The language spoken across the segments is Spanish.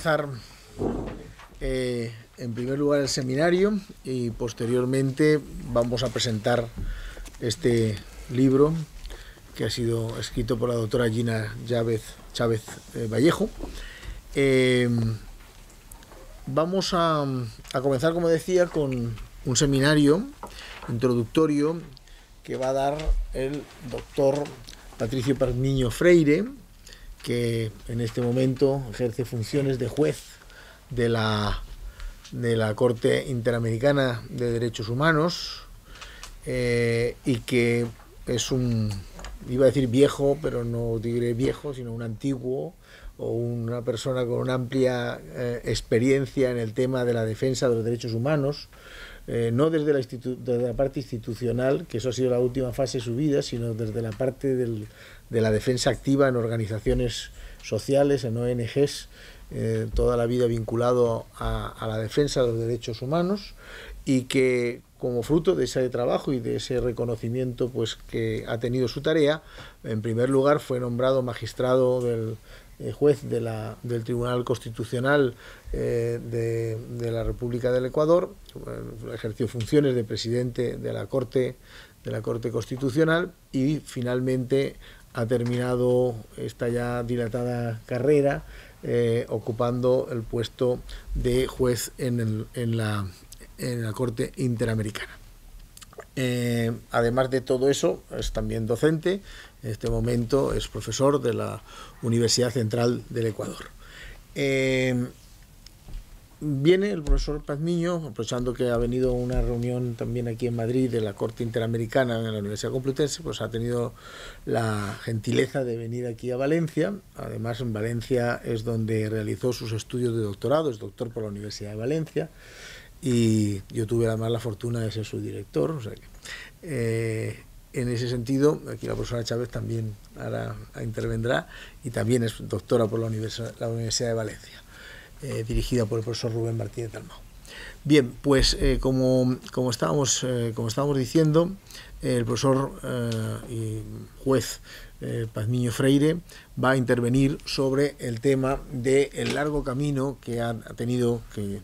comenzar en primer lugar el seminario y posteriormente vamos a presentar este libro que ha sido escrito por la doctora Gina Chávez Vallejo. Vamos a comenzar, como decía, con un seminario introductorio que va a dar el doctor Patricio Pazmiño Freire, que en este momento ejerce funciones de juez de la Corte Interamericana de Derechos Humanos y que es un, iba a decir viejo, pero no diré viejo, sino un antiguo o una persona con una amplia experiencia en el tema de la defensa de los derechos humanos, no desde la parte institucional, que eso ha sido la última fase de su vida, sino desde la parte de la defensa activa en organizaciones sociales, en ONGs, toda la vida vinculado a la defensa de los derechos humanos, y que como fruto de ese trabajo y de ese reconocimiento pues que ha tenido su tarea, en primer lugar fue nombrado magistrado del juez del Tribunal Constitucional de la República del Ecuador, ejerció funciones de presidente de la Corte Constitucional y finalmente ha terminado esta ya dilatada carrera ocupando el puesto de juez en la Corte Interamericana. Además de todo eso, es también docente. En este momento es profesor de la Universidad Central del Ecuador. Viene el profesor Pazmiño, aprovechando que ha venido a una reunión también aquí en Madrid de la Corte Interamericana en la Universidad Complutense, pues ha tenido la gentileza de venir aquí a Valencia. Además, en Valencia es donde realizó sus estudios de doctorado, es doctor por la Universidad de Valencia, y yo tuve además la fortuna de ser su director. O sea que, en ese sentido, aquí la profesora Chávez también ahora intervendrá, y también es doctora por la Universidad de Valencia, dirigida por el profesor Rubén Martínez Dalmau. Bien, pues como estábamos diciendo, el profesor y juez Pazmiño Freire va a intervenir sobre el tema del largo camino que ha tenido que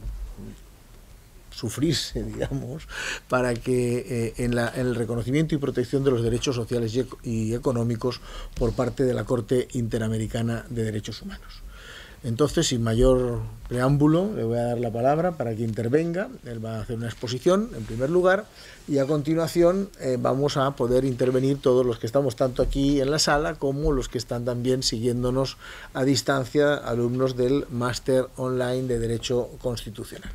sufrirse, digamos, para que en el reconocimiento y protección de los derechos sociales y económicos por parte de la Corte Interamericana de Derechos Humanos. Entonces, sin mayor preámbulo, le voy a dar la palabra para que intervenga. Él va a hacer una exposición, en primer lugar, y a continuación vamos a poder intervenir todos los que estamos tanto aquí en la sala como los que están también siguiéndonos a distancia, alumnos del Máster Online de Derecho Constitucional.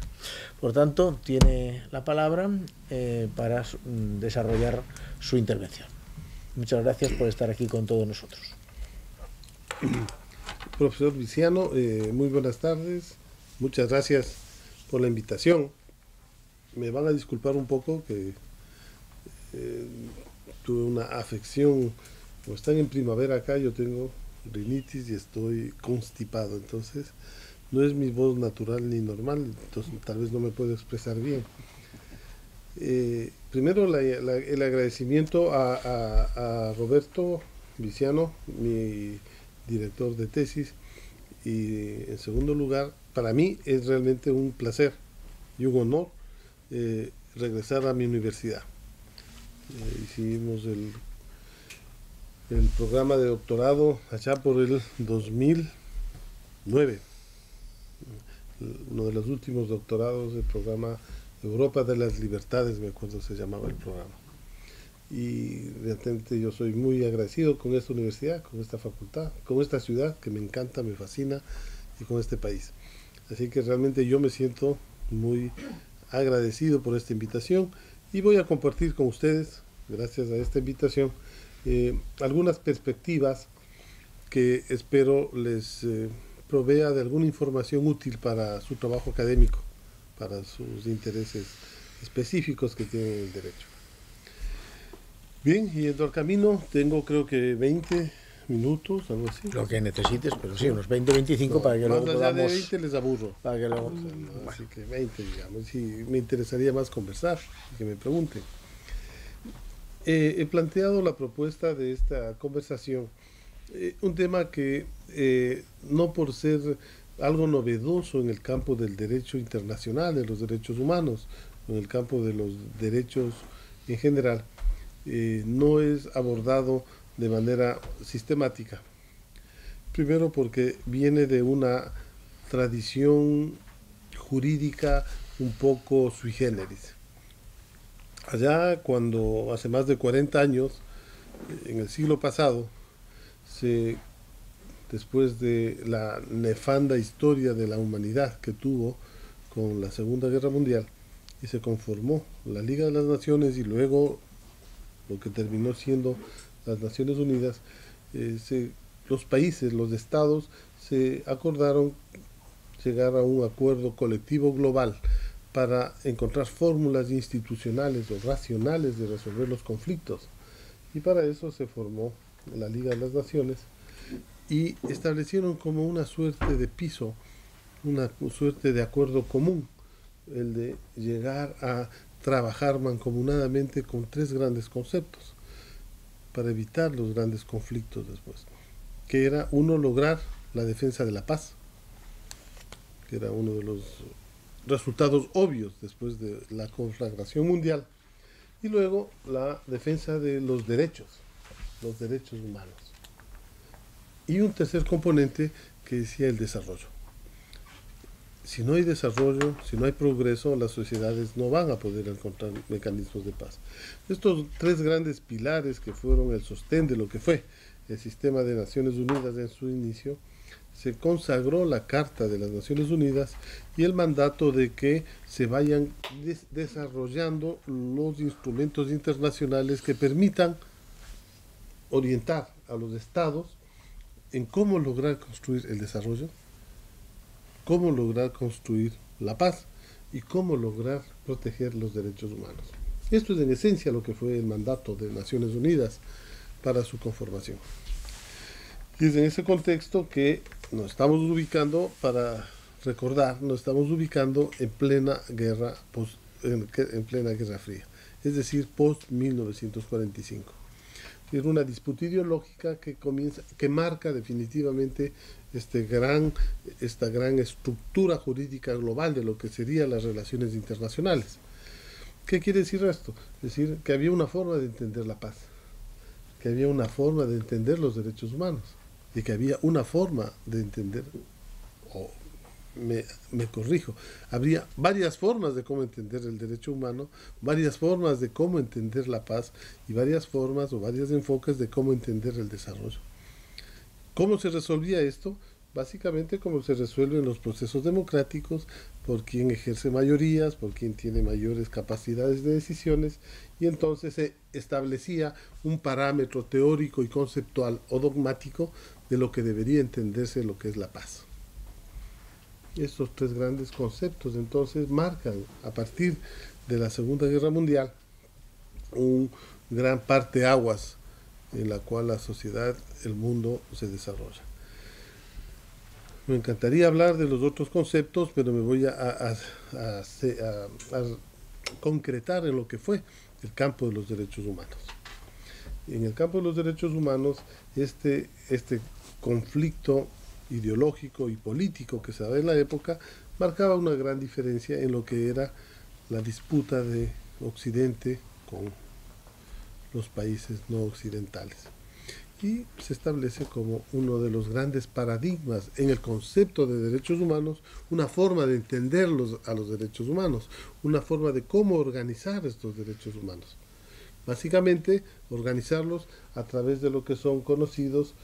Por tanto, tiene la palabra para desarrollar su intervención. Muchas gracias por estar aquí con todos nosotros. Profesor Viciano, muy buenas tardes. Muchas gracias por la invitación. Me van a disculpar un poco que tuve una afección. Como están en primavera acá, yo tengo rinitis y estoy constipado. Entonces, no es mi voz natural ni normal, entonces tal vez no me puedo expresar bien. Primero, el agradecimiento a Roberto Viciano, mi director de tesis, y en segundo lugar, para mí es realmente un placer y un honor regresar a mi universidad. Hicimos el programa de doctorado allá por el 2009, uno de los últimos doctorados del programa Europa de las Libertades, me acuerdo se llamaba el programa. Y realmente yo soy muy agradecido con esta universidad, con esta facultad, con esta ciudad que me encanta, me fascina, y con este país. Así que realmente yo me siento muy agradecido por esta invitación y voy a compartir con ustedes, gracias a esta invitación, algunas perspectivas que espero les provea de alguna información útil para su trabajo académico, para sus intereses específicos que tienen el derecho. Bien, yendo al camino, tengo creo que 20 minutos, algo así. Lo que necesites, pero sí, unos 20-25 no, para que luego podamos... Más allá de 20 les aburro. Para que luego... No, así que 20, digamos, si me interesaría más conversar, que me pregunten. He planteado la propuesta de esta conversación, un tema que no por ser algo novedoso en el campo del derecho internacional, de los derechos humanos, en el campo de los derechos en general, no es abordado de manera sistemática. Primero porque viene de una tradición jurídica un poco sui generis. Allá cuando hace más de 40 años, en el siglo pasado, después de la nefanda historia de la humanidad que tuvo con la Segunda Guerra Mundial, y se conformó la Liga de las Naciones y luego lo que terminó siendo las Naciones Unidas, los países, los estados, se acordaron llegar a un acuerdo colectivo global para encontrar fórmulas institucionales o racionales de resolver los conflictos. Y para eso se formó la Liga de las Naciones y establecieron como una suerte de piso, una suerte de acuerdo común, el de llegar a trabajar mancomunadamente con tres grandes conceptos para evitar los grandes conflictos después, que era uno, lograr la defensa de la paz, que era uno de los resultados obvios después de la conflagración mundial, y luego la defensa de los derechos humanos. Y un tercer componente que decía el desarrollo. Si no hay desarrollo, si no hay progreso, las sociedades no van a poder encontrar mecanismos de paz. Estos tres grandes pilares que fueron el sostén de lo que fue el sistema de Naciones Unidas en su inicio, se consagró la Carta de las Naciones Unidas y el mandato de que se vayan desarrollando los instrumentos internacionales que permitan orientar a los estados en cómo lograr construir el desarrollo, cómo lograr construir la paz y cómo lograr proteger los derechos humanos. Esto es en esencia lo que fue el mandato de Naciones Unidas para su conformación. Y es en ese contexto que nos estamos ubicando, para recordar, nos estamos ubicando en plena guerra, en plena Guerra Fría, es decir, post-1945. Es una disputa ideológica que marca definitivamente esta gran estructura jurídica global de lo que serían las relaciones internacionales. ¿Qué quiere decir esto? Es decir, que había una forma de entender la paz, que había una forma de entender los derechos humanos, y que había una forma de entender, me corrijo, habría varias formas de cómo entender el derecho humano, varias formas de cómo entender la paz y varias formas o varios enfoques de cómo entender el desarrollo. ¿Cómo se resolvía esto? Básicamente como se resuelve en los procesos democráticos, por quien ejerce mayorías, por quien tiene mayores capacidades de decisiones, y entonces se establecía un parámetro teórico y conceptual o dogmático de lo que debería entenderse lo que es la paz. Estos tres grandes conceptos entonces marcan, a partir de la Segunda Guerra Mundial, un gran parteaguas en la cual la sociedad, el mundo se desarrolla. Me encantaría hablar de los otros conceptos, pero me voy a concretar en lo que fue el campo de los derechos humanos. En el campo de los derechos humanos, este conflicto ideológico y político que se daba en la época marcaba una gran diferencia en lo que era la disputa de Occidente con los países no occidentales. Y se establece como uno de los grandes paradigmas en el concepto de derechos humanos, una forma de entenderlos a los derechos humanos, una forma de cómo organizar estos derechos humanos. Básicamente, organizarlos a través de lo que son conocidos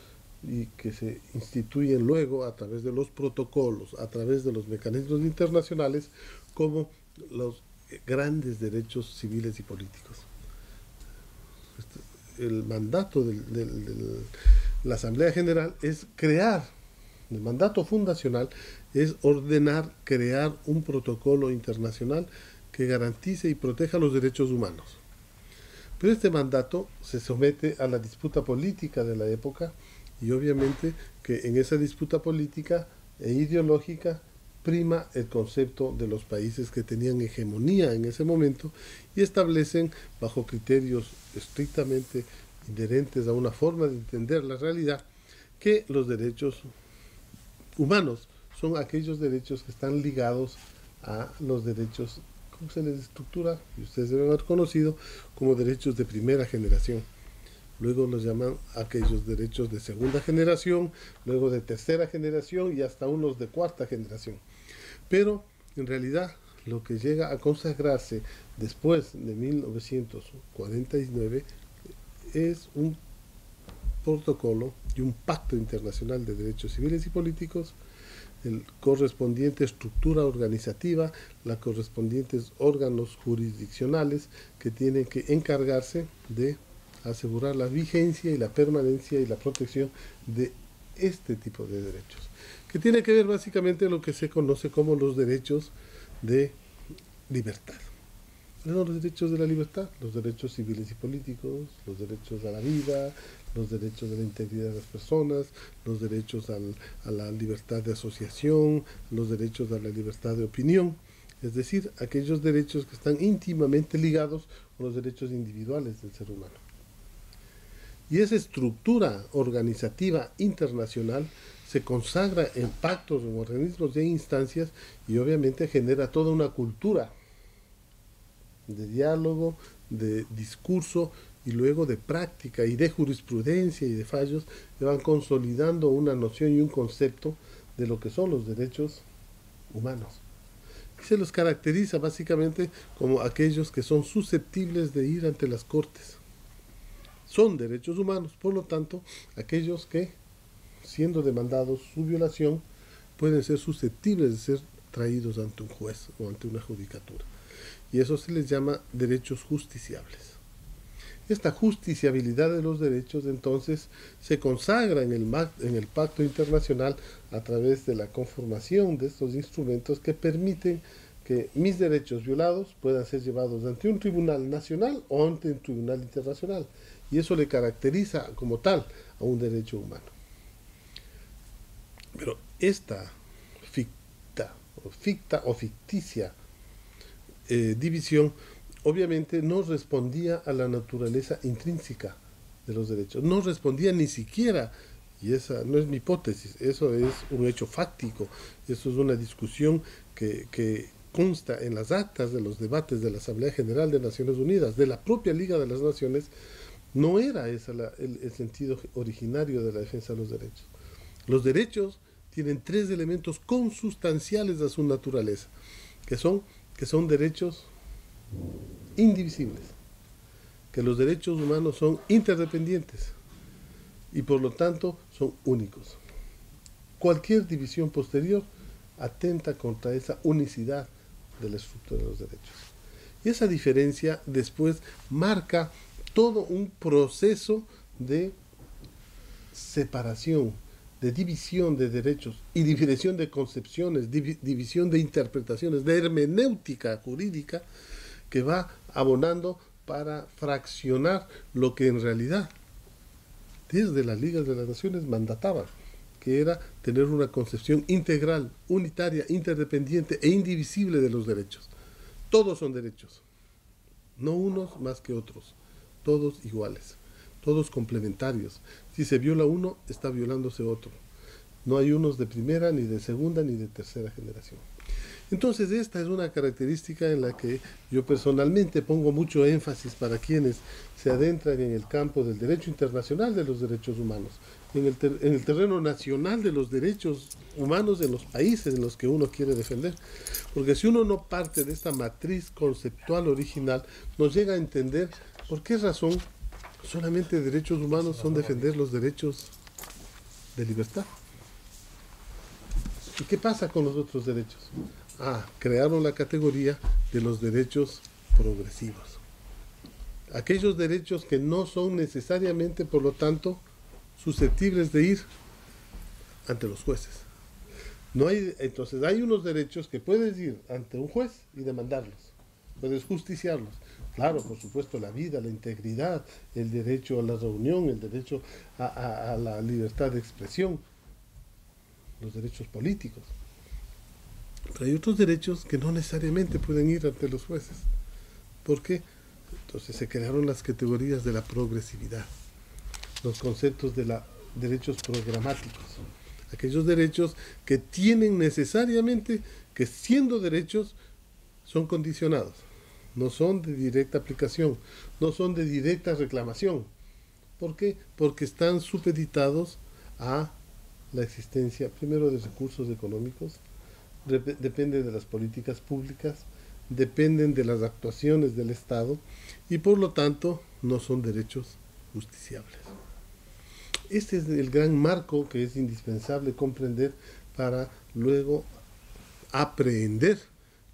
y que se instituyen luego a través de los protocolos, a través de los mecanismos internacionales, como los grandes derechos civiles y políticos. El mandato de la Asamblea General es crear, el mandato fundacional es ordenar, crear un protocolo internacional que garantice y proteja los derechos humanos. Pero este mandato se somete a la disputa política de la época, y obviamente que en esa disputa política e ideológica prima el concepto de los países que tenían hegemonía en ese momento y establecen, bajo criterios estrictamente inherentes a una forma de entender la realidad, que los derechos humanos son aquellos derechos que están ligados a los derechos, ¿cómo se les estructura? Y ustedes deben haber conocido como derechos de primera generación. Luego los llaman aquellos derechos de segunda generación, luego de tercera generación y hasta unos de cuarta generación. Pero en realidad lo que llega a consagrarse después de 1949 es un protocolo y un pacto internacional de derechos civiles y políticos, el correspondiente estructura organizativa, los correspondientes órganos jurisdiccionales que tienen que encargarse de asegurar la vigencia y la permanencia y la protección de este tipo de derechos, que tiene que ver básicamente lo que se conoce como los derechos de libertad. No, los derechos de la libertad, los derechos civiles y políticos, los derechos a la vida, los derechos de la integridad de las personas, los derechos a la libertad de asociación, los derechos a la libertad de opinión, es decir, aquellos derechos que están íntimamente ligados con los derechos individuales del ser humano. Y esa estructura organizativa internacional se consagra en pactos, en organismos y en instancias, y obviamente genera toda una cultura de diálogo, de discurso y luego de práctica y de jurisprudencia y de fallos que van consolidando una noción y un concepto de lo que son los derechos humanos. Y se los caracteriza básicamente como aquellos que son susceptibles de ir ante las cortes. Son derechos humanos, por lo tanto, aquellos que, siendo demandados su violación, pueden ser susceptibles de ser traídos ante un juez o ante una judicatura. Y eso se les llama derechos justiciables. Esta justiciabilidad de los derechos, entonces, se consagra en el pacto internacional a través de la conformación de estos instrumentos que permiten que mis derechos violados puedan ser llevados ante un tribunal nacional o ante un tribunal internacional. Y eso le caracteriza como tal a un derecho humano. Pero esta ficticia división obviamente no respondía a la naturaleza intrínseca de los derechos. No respondía ni siquiera, y esa no es mi hipótesis, eso es un hecho fáctico, eso es una discusión que consta en las actas de los debates de la Asamblea General de Naciones Unidas, de la propia Liga de las Naciones. No era ese el sentido originario de la defensa de los derechos. Los derechos tienen tres elementos consustanciales a su naturaleza, que son derechos indivisibles, que los derechos humanos son interdependientes y por lo tanto son únicos. Cualquier división posterior atenta contra esa unicidad de la estructura de los derechos. Y esa diferencia después marca todo un proceso de separación, de división de derechos y división de concepciones, división de interpretaciones, de hermenéutica jurídica que va abonando para fraccionar lo que en realidad desde las Ligas de las Naciones mandataba, que era tener una concepción integral, unitaria, interdependiente e indivisible de los derechos. Todos son derechos, no unos más que otros, todos iguales, todos complementarios. Si se viola uno, está violándose otro. No hay unos de primera, ni de segunda, ni de tercera generación. Entonces esta es una característica en la que yo personalmente pongo mucho énfasis para quienes se adentran en el campo del derecho internacional de los derechos humanos, en el terreno nacional de los derechos humanos en los países en los que uno quiere defender. Porque si uno no parte de esta matriz conceptual original, nos llega a entender por qué razón solamente derechos humanos son defender los derechos de libertad. ¿Y qué pasa con los otros derechos? Crearon la categoría de los derechos progresivos. Aquellos derechos que no son necesariamente, por lo tanto, susceptibles de ir ante los jueces. Entonces hay unos derechos que puedes ir ante un juez y demandarlos, puedes justiciarlos. Claro, por supuesto, la vida, la integridad, el derecho a la reunión, el derecho a la libertad de expresión, los derechos políticos. Pero hay otros derechos que no necesariamente pueden ir ante los jueces. ¿Por qué? Entonces se crearon las categorías de la progresividad, los conceptos de derechos programáticos, aquellos derechos que tienen necesariamente que, siendo derechos, son condicionados, no son de directa aplicación, no son de directa reclamación. ¿Por qué? Porque están supeditados a la existencia, primero, de recursos económicos, depende de las políticas públicas, dependen de las actuaciones del Estado y por lo tanto no son derechos justiciables. Este es el gran marco que es indispensable comprender para luego aprehender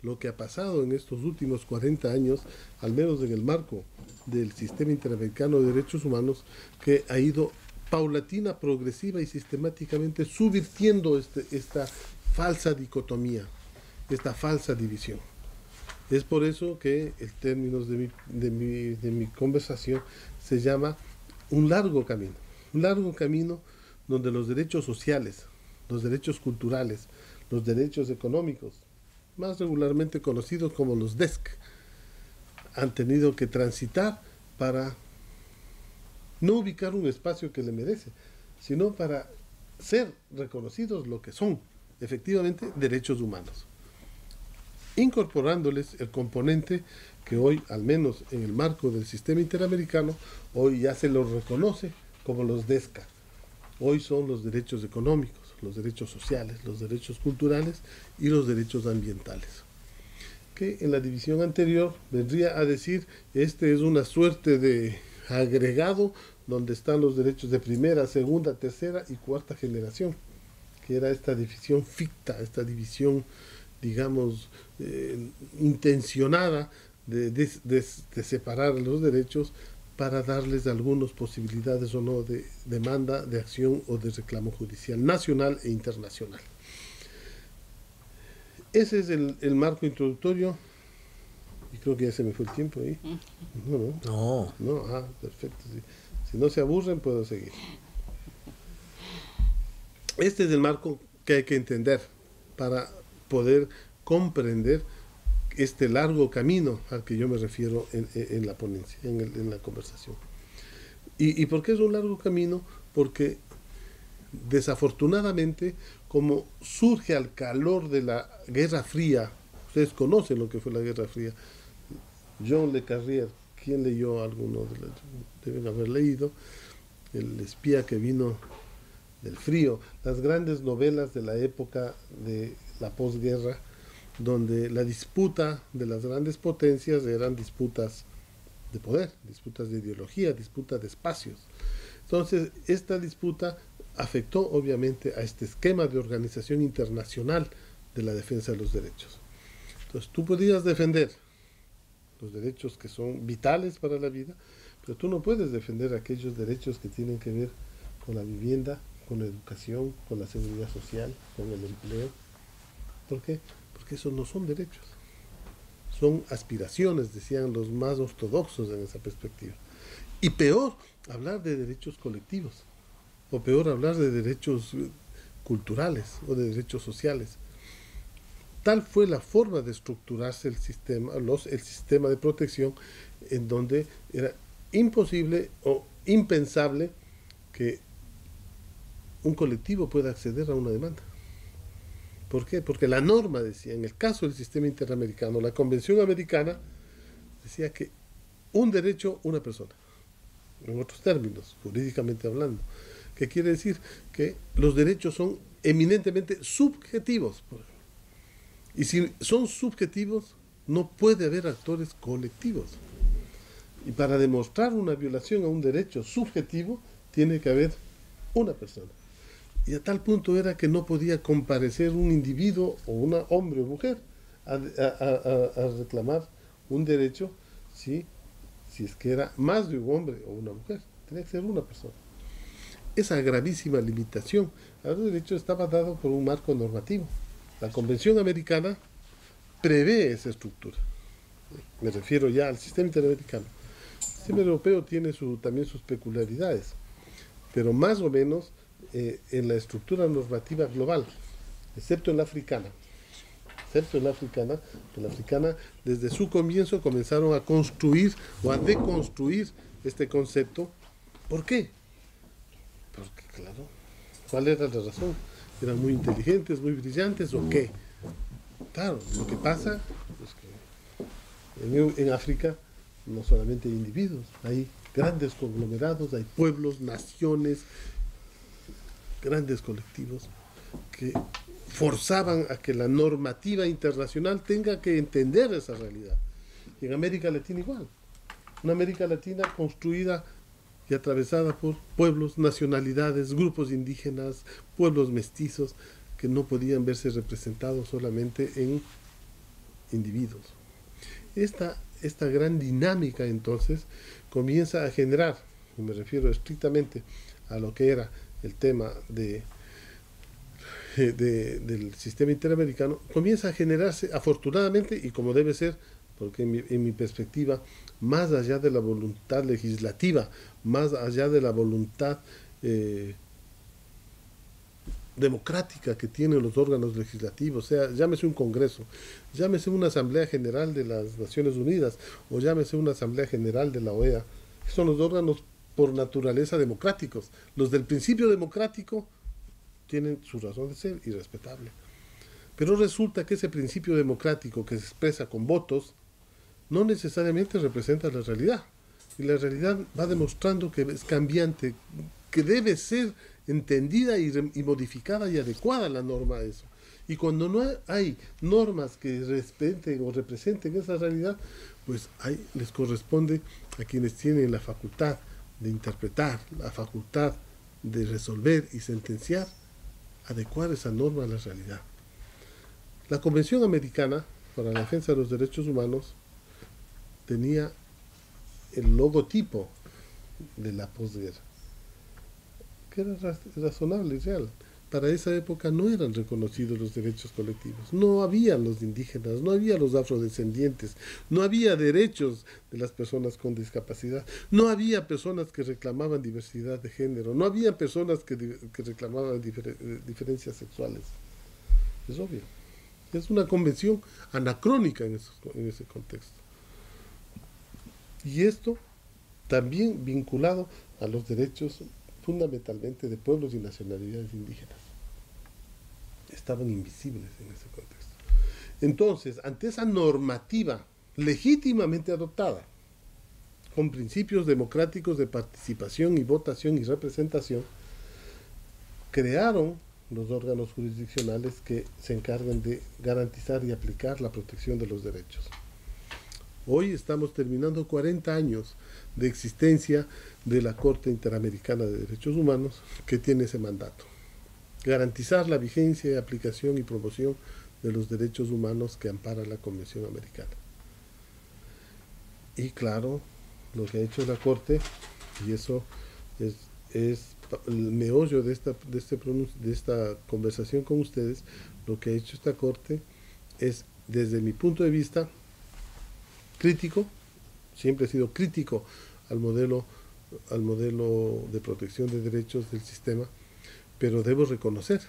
lo que ha pasado en estos últimos 40 años, al menos en el marco del sistema interamericano de derechos humanos, que ha ido paulatina, progresiva y sistemáticamente subvirtiendo esta falsa dicotomía, esta falsa división. Es por eso que el término de mi conversación se llama un largo camino donde los derechos sociales, los derechos culturales, los derechos económicos, más regularmente conocidos como los DESC, han tenido que transitar para no ubicar un espacio que le merece, sino para ser reconocidos lo que son, efectivamente, derechos humanos, incorporándoles el componente que hoy, al menos en el marco del sistema interamericano, hoy ya se los reconoce como los DESCA. Hoy son los derechos económicos, los derechos sociales, los derechos culturales y los derechos ambientales. Que en la división anterior vendría a decir, este es una suerte de agregado donde están los derechos de primera, segunda, tercera y cuarta generación, que era esta división ficta, esta división, digamos, intencionada de separar los derechos para darles algunas posibilidades o no de demanda, de acción o de reclamo judicial nacional e internacional. Ese es el marco introductorio, y creo que ya se me fue el tiempo ahí. No, perfecto. Sí. Si no se aburren, puedo seguir. Este es el marco que hay que entender para poder comprender este largo camino al que yo me refiero en la ponencia, en la conversación. ¿Y por qué es un largo camino? Porque desafortunadamente, como surge al calor de la Guerra Fría, ustedes conocen lo que fue la Guerra Fría, John Le Carrier, ¿quién leyó? Algunos deben haber leído, El espía que vino del frío, las grandes novelas de la época de la posguerra, donde la disputa de las grandes potencias eran disputas de poder, disputas de ideología, disputas de espacios. Entonces, esta disputa afectó obviamente a este esquema de organización internacional de la defensa de los derechos. Entonces, tú podías defender los derechos que son vitales para la vida, pero tú no puedes defender aquellos derechos que tienen que ver con la vivienda, con la educación, con la seguridad social, con el empleo. ¿Por qué? Porque esos no son derechos, son aspiraciones, decían los más ortodoxos en esa perspectiva. Y peor, hablar de derechos colectivos, o peor, hablar de derechos culturales o de derechos sociales. Tal fue la forma de estructurarse el sistema de protección, en donde era imposible o impensable que un colectivo pueda acceder a una demanda. ¿Por qué? Porque la norma decía, en el caso del sistema interamericano, la Convención Americana decía que un derecho, una persona, en otros términos, jurídicamente hablando, que quiere decir que los derechos son eminentemente subjetivos. Y si son subjetivos, no puede haber actores colectivos. Y para demostrar una violación a un derecho subjetivo, tiene que haber una persona. Y a tal punto era que no podía comparecer un individuo o una hombre o mujer a reclamar un derecho si es que era más de un hombre o una mujer. Tenía que ser una persona. Esa gravísima limitación a los derechos estaba dado por un marco normativo. La Convención Americana prevé esa estructura. Me refiero ya al sistema interamericano. El sistema europeo tiene también sus peculiaridades, pero más o menos en la estructura normativa global, excepto en la africana. En la africana, desde su comienzo comenzaron a construir o a deconstruir este concepto. ¿Por qué? Porque, claro, ¿cuál era la razón? eran muy inteligentes, muy brillantes, ¿o qué? Claro, lo que pasa es que en África no solamente hay individuos, hay grandes conglomerados, hay pueblos, naciones, grandes colectivos que forzaban a que la normativa internacional tenga que entender esa realidad. Y en América Latina igual. Una América Latina construida y atravesada por pueblos, nacionalidades, grupos indígenas, pueblos mestizos, que no podían verse representados solamente en individuos. Esta gran dinámica entonces comienza a generar, y me refiero estrictamente a lo que era el tema del sistema interamericano, comienza a generarse afortunadamente y como debe ser, porque en mi perspectiva, más allá de la voluntad legislativa, más allá de la voluntad democrática que tienen los órganos legislativos, o sea, llámese un Congreso, llámese una Asamblea General de las Naciones Unidas o llámese una Asamblea General de la OEA, son los órganos por naturaleza democráticos. Los del principio democrático tienen su razón de ser y respetable. Pero resulta que ese principio democrático que se expresa con votos no necesariamente representa la realidad. Y la realidad va demostrando que es cambiante, que debe ser entendida y modificada y adecuada la norma a eso. Y cuando no hay normas que respeten o representen esa realidad, pues les corresponde a quienes tienen la facultad de interpretar, la facultad de resolver y sentenciar, adecuar esa norma a la realidad. La Convención Americana para la Defensa de los Derechos Humanos tenía el logotipo de la posguerra, que era razonable y real. Para esa época no eran reconocidos los derechos colectivos, no había los indígenas, no había los afrodescendientes, no había derechos de las personas con discapacidad, no había personas que reclamaban diversidad de género, no había personas que reclamaban diferencias sexuales. Es obvio. Es una convención anacrónica en ese contexto. Y esto también vinculado a los derechos fundamentalmente de pueblos y nacionalidades indígenas. Estaban invisibles en ese contexto. Entonces, ante esa normativa legítimamente adoptada, con principios democráticos de participación y votación y representación, crearon los órganos jurisdiccionales que se encargan de garantizar y aplicar la protección de los derechos. Hoy estamos terminando 40 años de existencia de la Corte Interamericana de Derechos Humanos, que tiene ese mandato: garantizar la vigencia, aplicación y promoción de los derechos humanos que ampara la Convención Americana. Y claro, lo que ha hecho la Corte, y eso es el meollo de esta conversación con ustedes, lo que ha hecho esta Corte es, desde mi punto de vista, crítico. Siempre he sido crítico al modelo de protección de derechos del sistema, pero debo reconocer,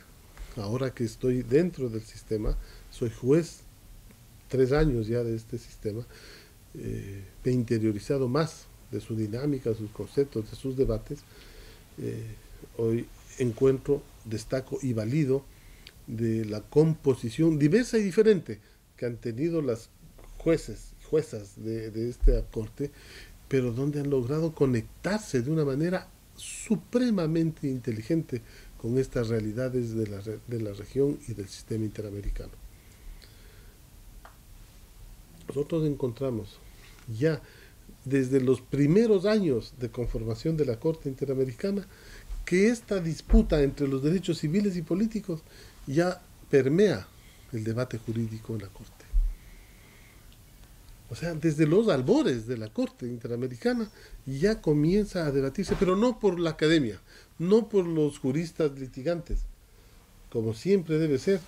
ahora que estoy dentro del sistema, soy juez 3 años ya de este sistema, me he interiorizado más de su dinámica, sus conceptos, de sus debates. Hoy destaco y valido de la composición diversa y diferente que han tenido las juezas de esta corte, pero donde han logrado conectarse de una manera supremamente inteligente con estas realidades de la región y del sistema interamericano. Nosotros encontramos ya desde los primeros años de conformación de la Corte Interamericana que esta disputa entre los derechos civiles y políticos ya permea el debate jurídico en la Corte. O sea, desde los albores de la Corte Interamericana ya comienza a debatirse, pero no por la academia, no por los juristas litigantes, como siempre debe ser.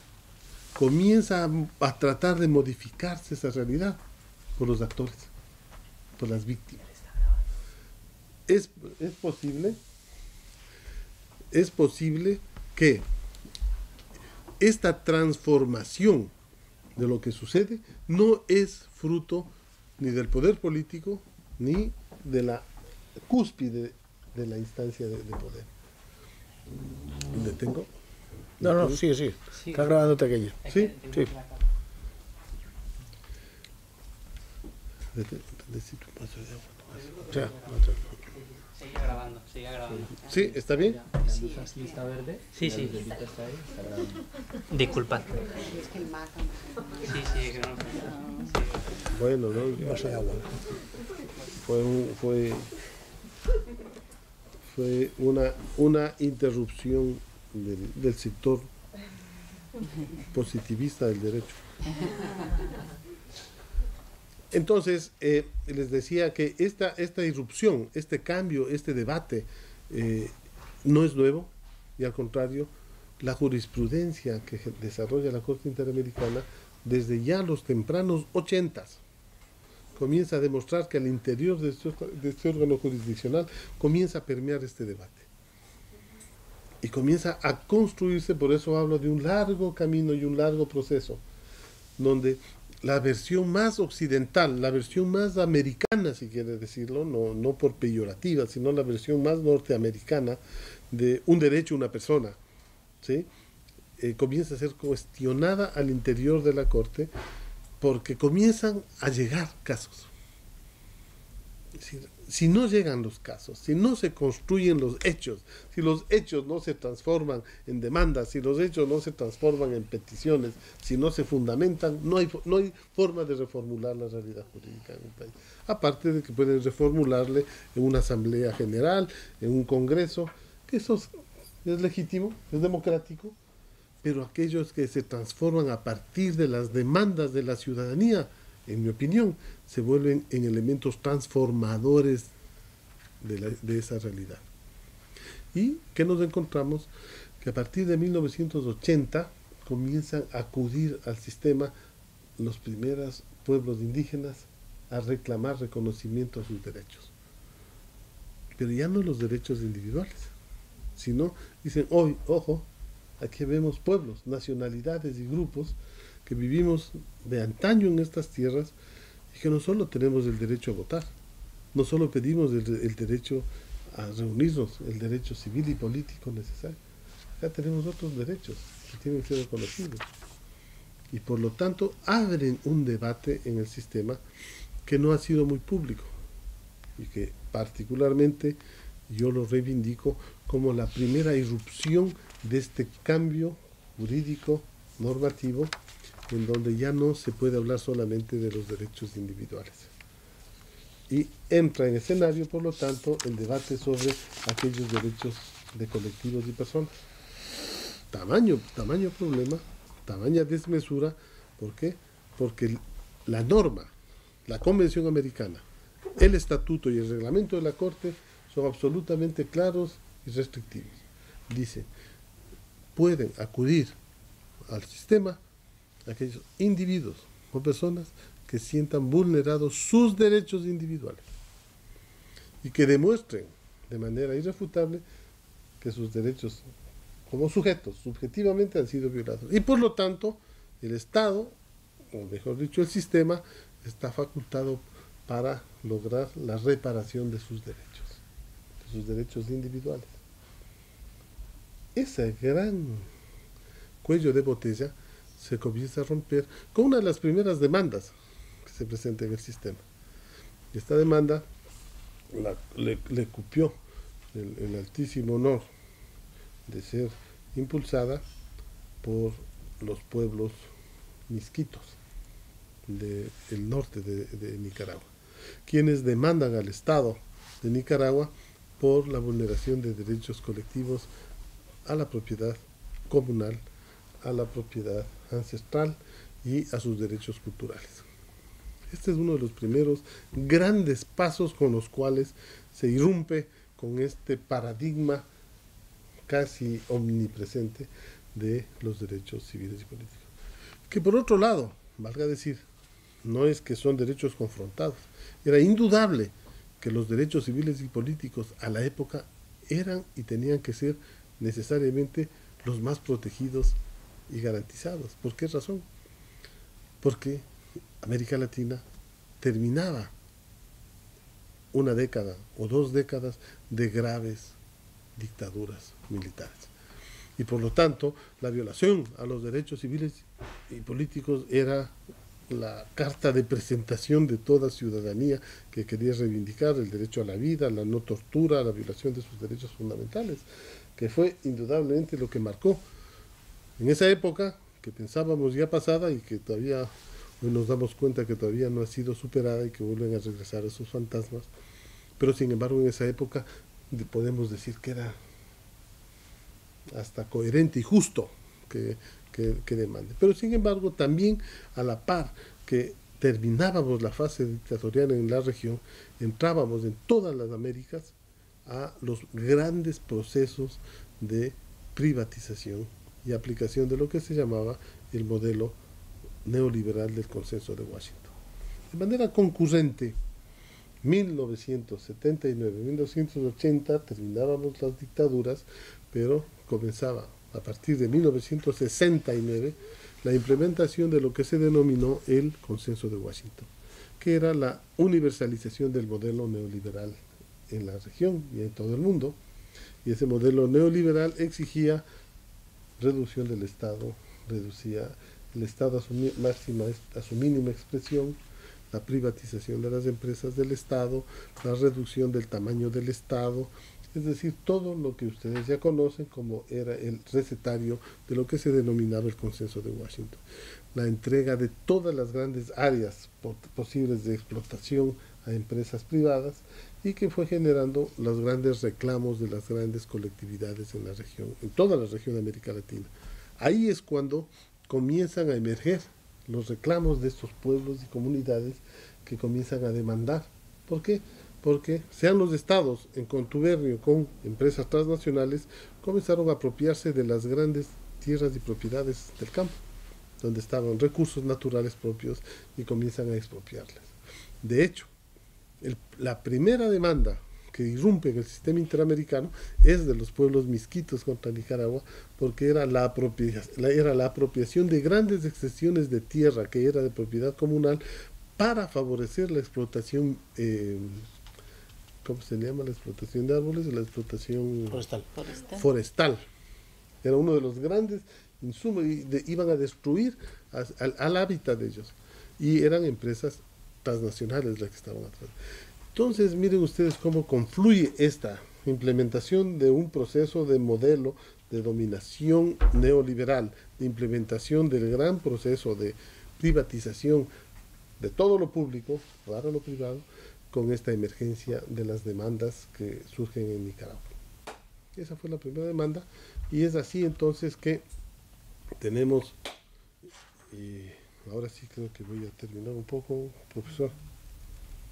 Comienza a tratar de modificarse esa realidad por los actores, por las víctimas. Es posible que esta transformación de lo que sucede no es fruto ni del poder político ni de la cúspide de la instancia de poder. ¿Me detengo? No, no, sí, sí. Está grabándote aquello. ¿Sí? Sí. Necesito un vaso de agua. O sea, Sigue grabando. ¿Sí? ¿Está bien? Sí, lista verde. Sí, sí. Disculpad. Sí, sí, que no. Bueno, ¿no? un vaso de agua. Fue una interrupción del sector positivista del derecho. Entonces, les decía que esta irrupción, este cambio, este debate, no es nuevo, y al contrario, la jurisprudencia que desarrolla la Corte Interamericana desde ya los tempranos 80s comienza a demostrar que al interior de este órgano jurisdiccional comienza a permear este debate. Y comienza a construirse, por eso hablo de un largo camino y un largo proceso, donde la versión más occidental, la versión más americana, si quiere decirlo, no por peyorativa, sino la versión más norteamericana de un derecho a una persona, ¿sí? Comienza a ser cuestionada al interior de la Corte porque comienzan a llegar casos. Es decir, si no llegan los casos, si no se construyen los hechos, si los hechos no se transforman en demandas, si los hechos no se transforman en peticiones, si no se fundamentan, no hay forma de reformular la realidad jurídica en un país. Aparte de que pueden reformularle en una asamblea general, en un congreso, que eso es legítimo, es democrático, pero aquellos que se transforman a partir de las demandas de la ciudadanía, en mi opinión, se vuelven en elementos transformadores de esa realidad. ¿Y qué nos encontramos? Que a partir de 1980 comienzan a acudir al sistema los primeros pueblos indígenas a reclamar reconocimiento a sus derechos. Pero ya no los derechos individuales, sino dicen, hoy, ojo, aquí vemos pueblos, nacionalidades y grupos que vivimos de antaño en estas tierras y que no solo tenemos el derecho a votar, no solo pedimos el derecho a reunirnos, el derecho civil y político necesario, ya tenemos otros derechos que tienen que ser reconocidos. Y por lo tanto abren un debate en el sistema que no ha sido muy público y que particularmente yo lo reivindico como la primera irrupción de este cambio jurídico normativo en donde ya no se puede hablar solamente de los derechos individuales. Y entra en escenario, por lo tanto, el debate sobre aquellos derechos de colectivos y personas. Tamaño problema, tamaña desmesura. ¿Por qué? Porque la norma, la Convención Americana, el Estatuto y el Reglamento de la Corte son absolutamente claros y restrictivos. Dice, pueden acudir al sistema aquellos individuos o personas que sientan vulnerados sus derechos individuales y que demuestren de manera irrefutable que sus derechos como sujetos subjetivamente han sido violados. Y por lo tanto, el Estado, o mejor dicho, el sistema, está facultado para lograr la reparación de sus derechos individuales. Ese gran cuello de botella se comienza a romper con una de las primeras demandas que se presenta en el sistema. Esta demanda le cupió el altísimo honor de ser impulsada por los pueblos misquitos del norte de Nicaragua, quienes demandan al Estado de Nicaragua por la vulneración de derechos colectivos a la propiedad comunal, a la propiedad ancestral y a sus derechos culturales. Este es uno de los primeros grandes pasos con los cuales se irrumpe con este paradigma casi omnipresente de los derechos civiles y políticos. Que por otro lado, valga decir, no es que son derechos confrontados. Era indudable que los derechos civiles y políticos a la época eran y tenían que ser necesariamente los más protegidos y garantizados. ¿Por qué razón? Porque América Latina terminaba una década o 2 décadas de graves dictaduras militares. y por lo tanto la violación a los derechos civiles y políticos era la carta de presentación de toda ciudadanía que quería reivindicar el derecho a la vida, a la no tortura, a la violación de sus derechos fundamentales, que fue indudablemente lo que marcó en esa época que pensábamos ya pasada y que todavía hoy nos damos cuenta que todavía no ha sido superada y que vuelven a regresar esos fantasmas, pero sin embargo en esa época podemos decir que era hasta coherente y justo que demande. Pero sin embargo también a la par que terminábamos la fase dictatorial en la región, entrábamos en todas las Américas a los grandes procesos de privatización y aplicación de lo que se llamaba el modelo neoliberal del Consenso de Washington. De manera concurrente, 1979-1980 terminábamos las dictaduras, pero comenzaba a partir de 1969 la implementación de lo que se denominó el Consenso de Washington, que era la universalización del modelo neoliberal en la región y en todo el mundo. Y ese modelo neoliberal exigía reducción del Estado, reducía el Estado a su mínima expresión, la privatización de las empresas del Estado, la reducción del tamaño del Estado, es decir, todo lo que ustedes ya conocen como era el recetario de lo que se denominaba el Consenso de Washington. La entrega de todas las grandes áreas posibles de explotación a empresas privadas y que fue generando los grandes reclamos de las grandes colectividades en la región, en toda la región de América Latina. Ahí es cuando comienzan a emerger los reclamos de estos pueblos y comunidades que comienzan a demandar. ¿Por qué? Porque sean los estados en contubernio con empresas transnacionales comenzaron a apropiarse de las grandes tierras y propiedades del campo, donde estaban recursos naturales propios y comienzan a expropiarles. De hecho, la primera demanda que irrumpe en el sistema interamericano es de los pueblos misquitos contra Nicaragua, porque era la apropiación de grandes extensiones de tierra que era de propiedad comunal para favorecer la explotación, ¿cómo se llama? La explotación de árboles, la explotación forestal. Era uno de los grandes insumos y iban a destruir al hábitat de ellos. Y eran empresas transnacionales las que estaban atrás. Entonces, miren ustedes cómo confluye esta implementación de un proceso de modelo de dominación neoliberal, de implementación del gran proceso de privatización de todo lo público para lo privado, con esta emergencia de las demandas que surgen en Nicaragua. Esa fue la primera demanda, y es así entonces que tenemos, ahora sí creo que voy a terminar un poco, profesor,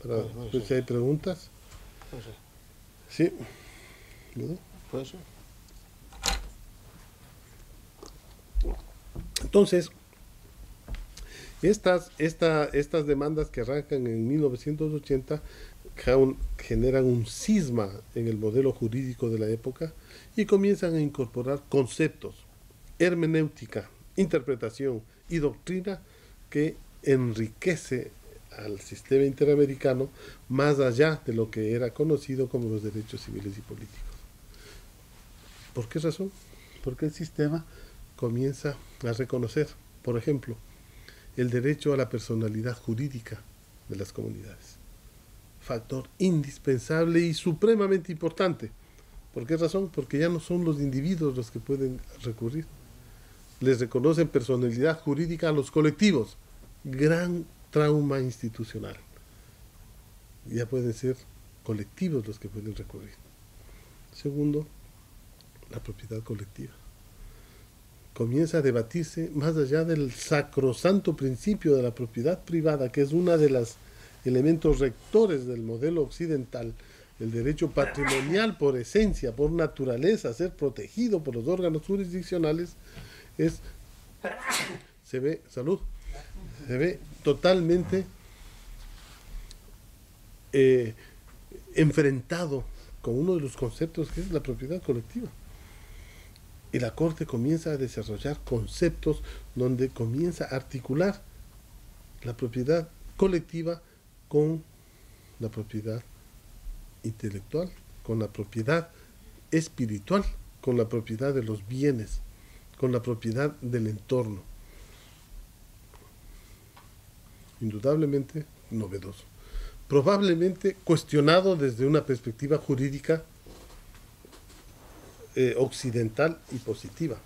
para ver si hay preguntas. Sí. ¿No? ¿Puede ser? Entonces, estas demandas que arrancan en 1980 generan un cisma en el modelo jurídico de la época y comienzan a incorporar conceptos, hermenéutica, interpretación y doctrina que enriquece al sistema interamericano más allá de lo que era conocido como los derechos civiles y políticos. ¿Por qué razón? Porque el sistema comienza a reconocer, por ejemplo, el derecho a la personalidad jurídica de las comunidades. Factor indispensable y supremamente importante. ¿Por qué razón? Porque ya no son los individuos los que pueden recurrir. Les reconocen personalidad jurídica a los colectivos. Gran trauma institucional. Ya pueden ser colectivos los que pueden recurrir. Segundo, la propiedad colectiva. Comienza a debatirse más allá del sacrosanto principio de la propiedad privada, que es uno de los elementos rectores del modelo occidental, el derecho patrimonial por esencia, por naturaleza, ser protegido por los órganos jurisdiccionales, se ve totalmente enfrentado con uno de los conceptos que es la propiedad colectiva. Y la Corte comienza a desarrollar conceptos donde comienza a articular la propiedad colectiva con la propiedad intelectual, con la propiedad espiritual con la propiedad de los bienes, con la propiedad del entorno. Indudablemente novedoso. Probablemente cuestionado desde una perspectiva jurídica occidental y positiva.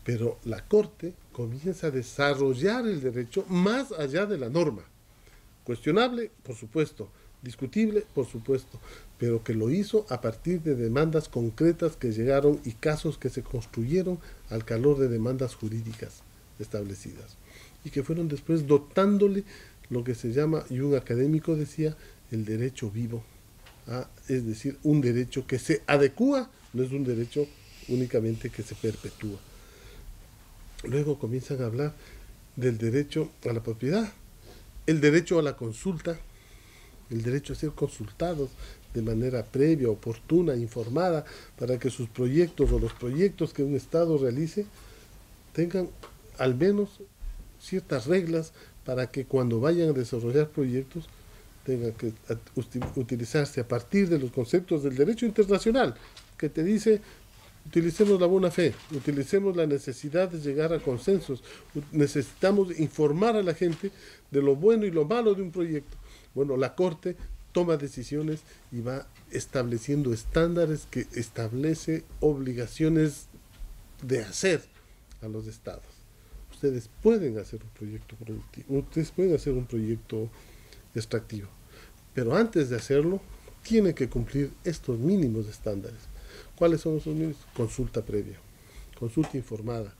Pero la Corte comienza a desarrollar el derecho más allá de la norma. Cuestionable, por supuesto. Discutible, por supuesto. Pero que lo hizo a partir de demandas concretas que llegaron y casos que se construyeron al calor de demandas jurídicas establecidas. Y que fueron después dotándole lo que se llama, y un académico decía, el derecho vivo. Es decir, un derecho que se adecúa, no es un derecho únicamente que se perpetúa. Luego comienzan a hablar del derecho a la propiedad, el derecho a la consulta, el derecho a ser consultados de manera previa, oportuna, informada, para que sus proyectos o los proyectos que un Estado realice tengan al menos ciertas reglas para que cuando vayan a desarrollar proyectos tengan que utilizarse a partir de los conceptos del derecho internacional, que te dice: utilicemos la buena fe, utilicemos la necesidad de llegar a consensos, necesitamos informar a la gente de lo bueno y lo malo de un proyecto. Bueno, la Corte toma decisiones y va estableciendo estándares que establece obligaciones de hacer a los Estados. Ustedes pueden hacer un proyecto productivo, ustedes pueden hacer un proyecto extractivo, pero antes de hacerlo, tienen que cumplir estos mínimos estándares. ¿Cuáles son esos mínimos? Consulta previa, consulta informada,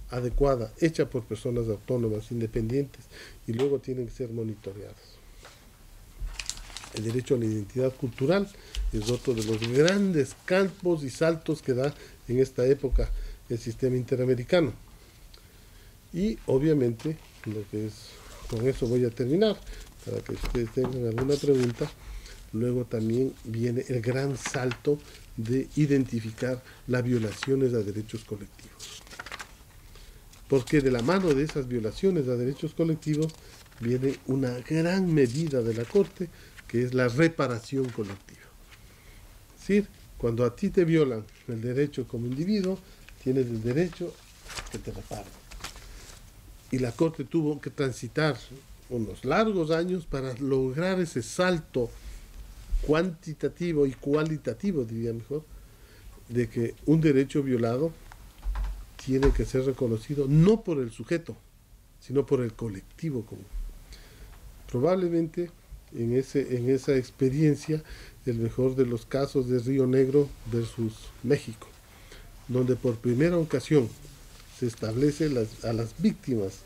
adecuada, hecha por personas autónomas, independientes, y luego tienen que ser monitoreados. El derecho a la identidad cultural es otro de los grandes campos y saltos que da en esta época el sistema interamericano. Y obviamente, lo que es, con eso voy a terminar, para que ustedes tengan alguna pregunta. Luego también viene el gran salto de identificar las violaciones a derechos colectivos. Porque de la mano de esas violaciones a derechos colectivos viene una gran medida de la Corte, que es la reparación colectiva. Es decir, cuando a ti te violan el derecho como individuo, tienes el derecho a que te reparen. Y la Corte tuvo que transitar unos largos años para lograr ese salto cuantitativo y cualitativo, diría mejor, de que un derecho violado tiene que ser reconocido no por el sujeto, sino por el colectivo común. Probablemente en esa experiencia, el mejor de los casos de Río Negro versus México, donde por primera ocasión se establece a las víctimas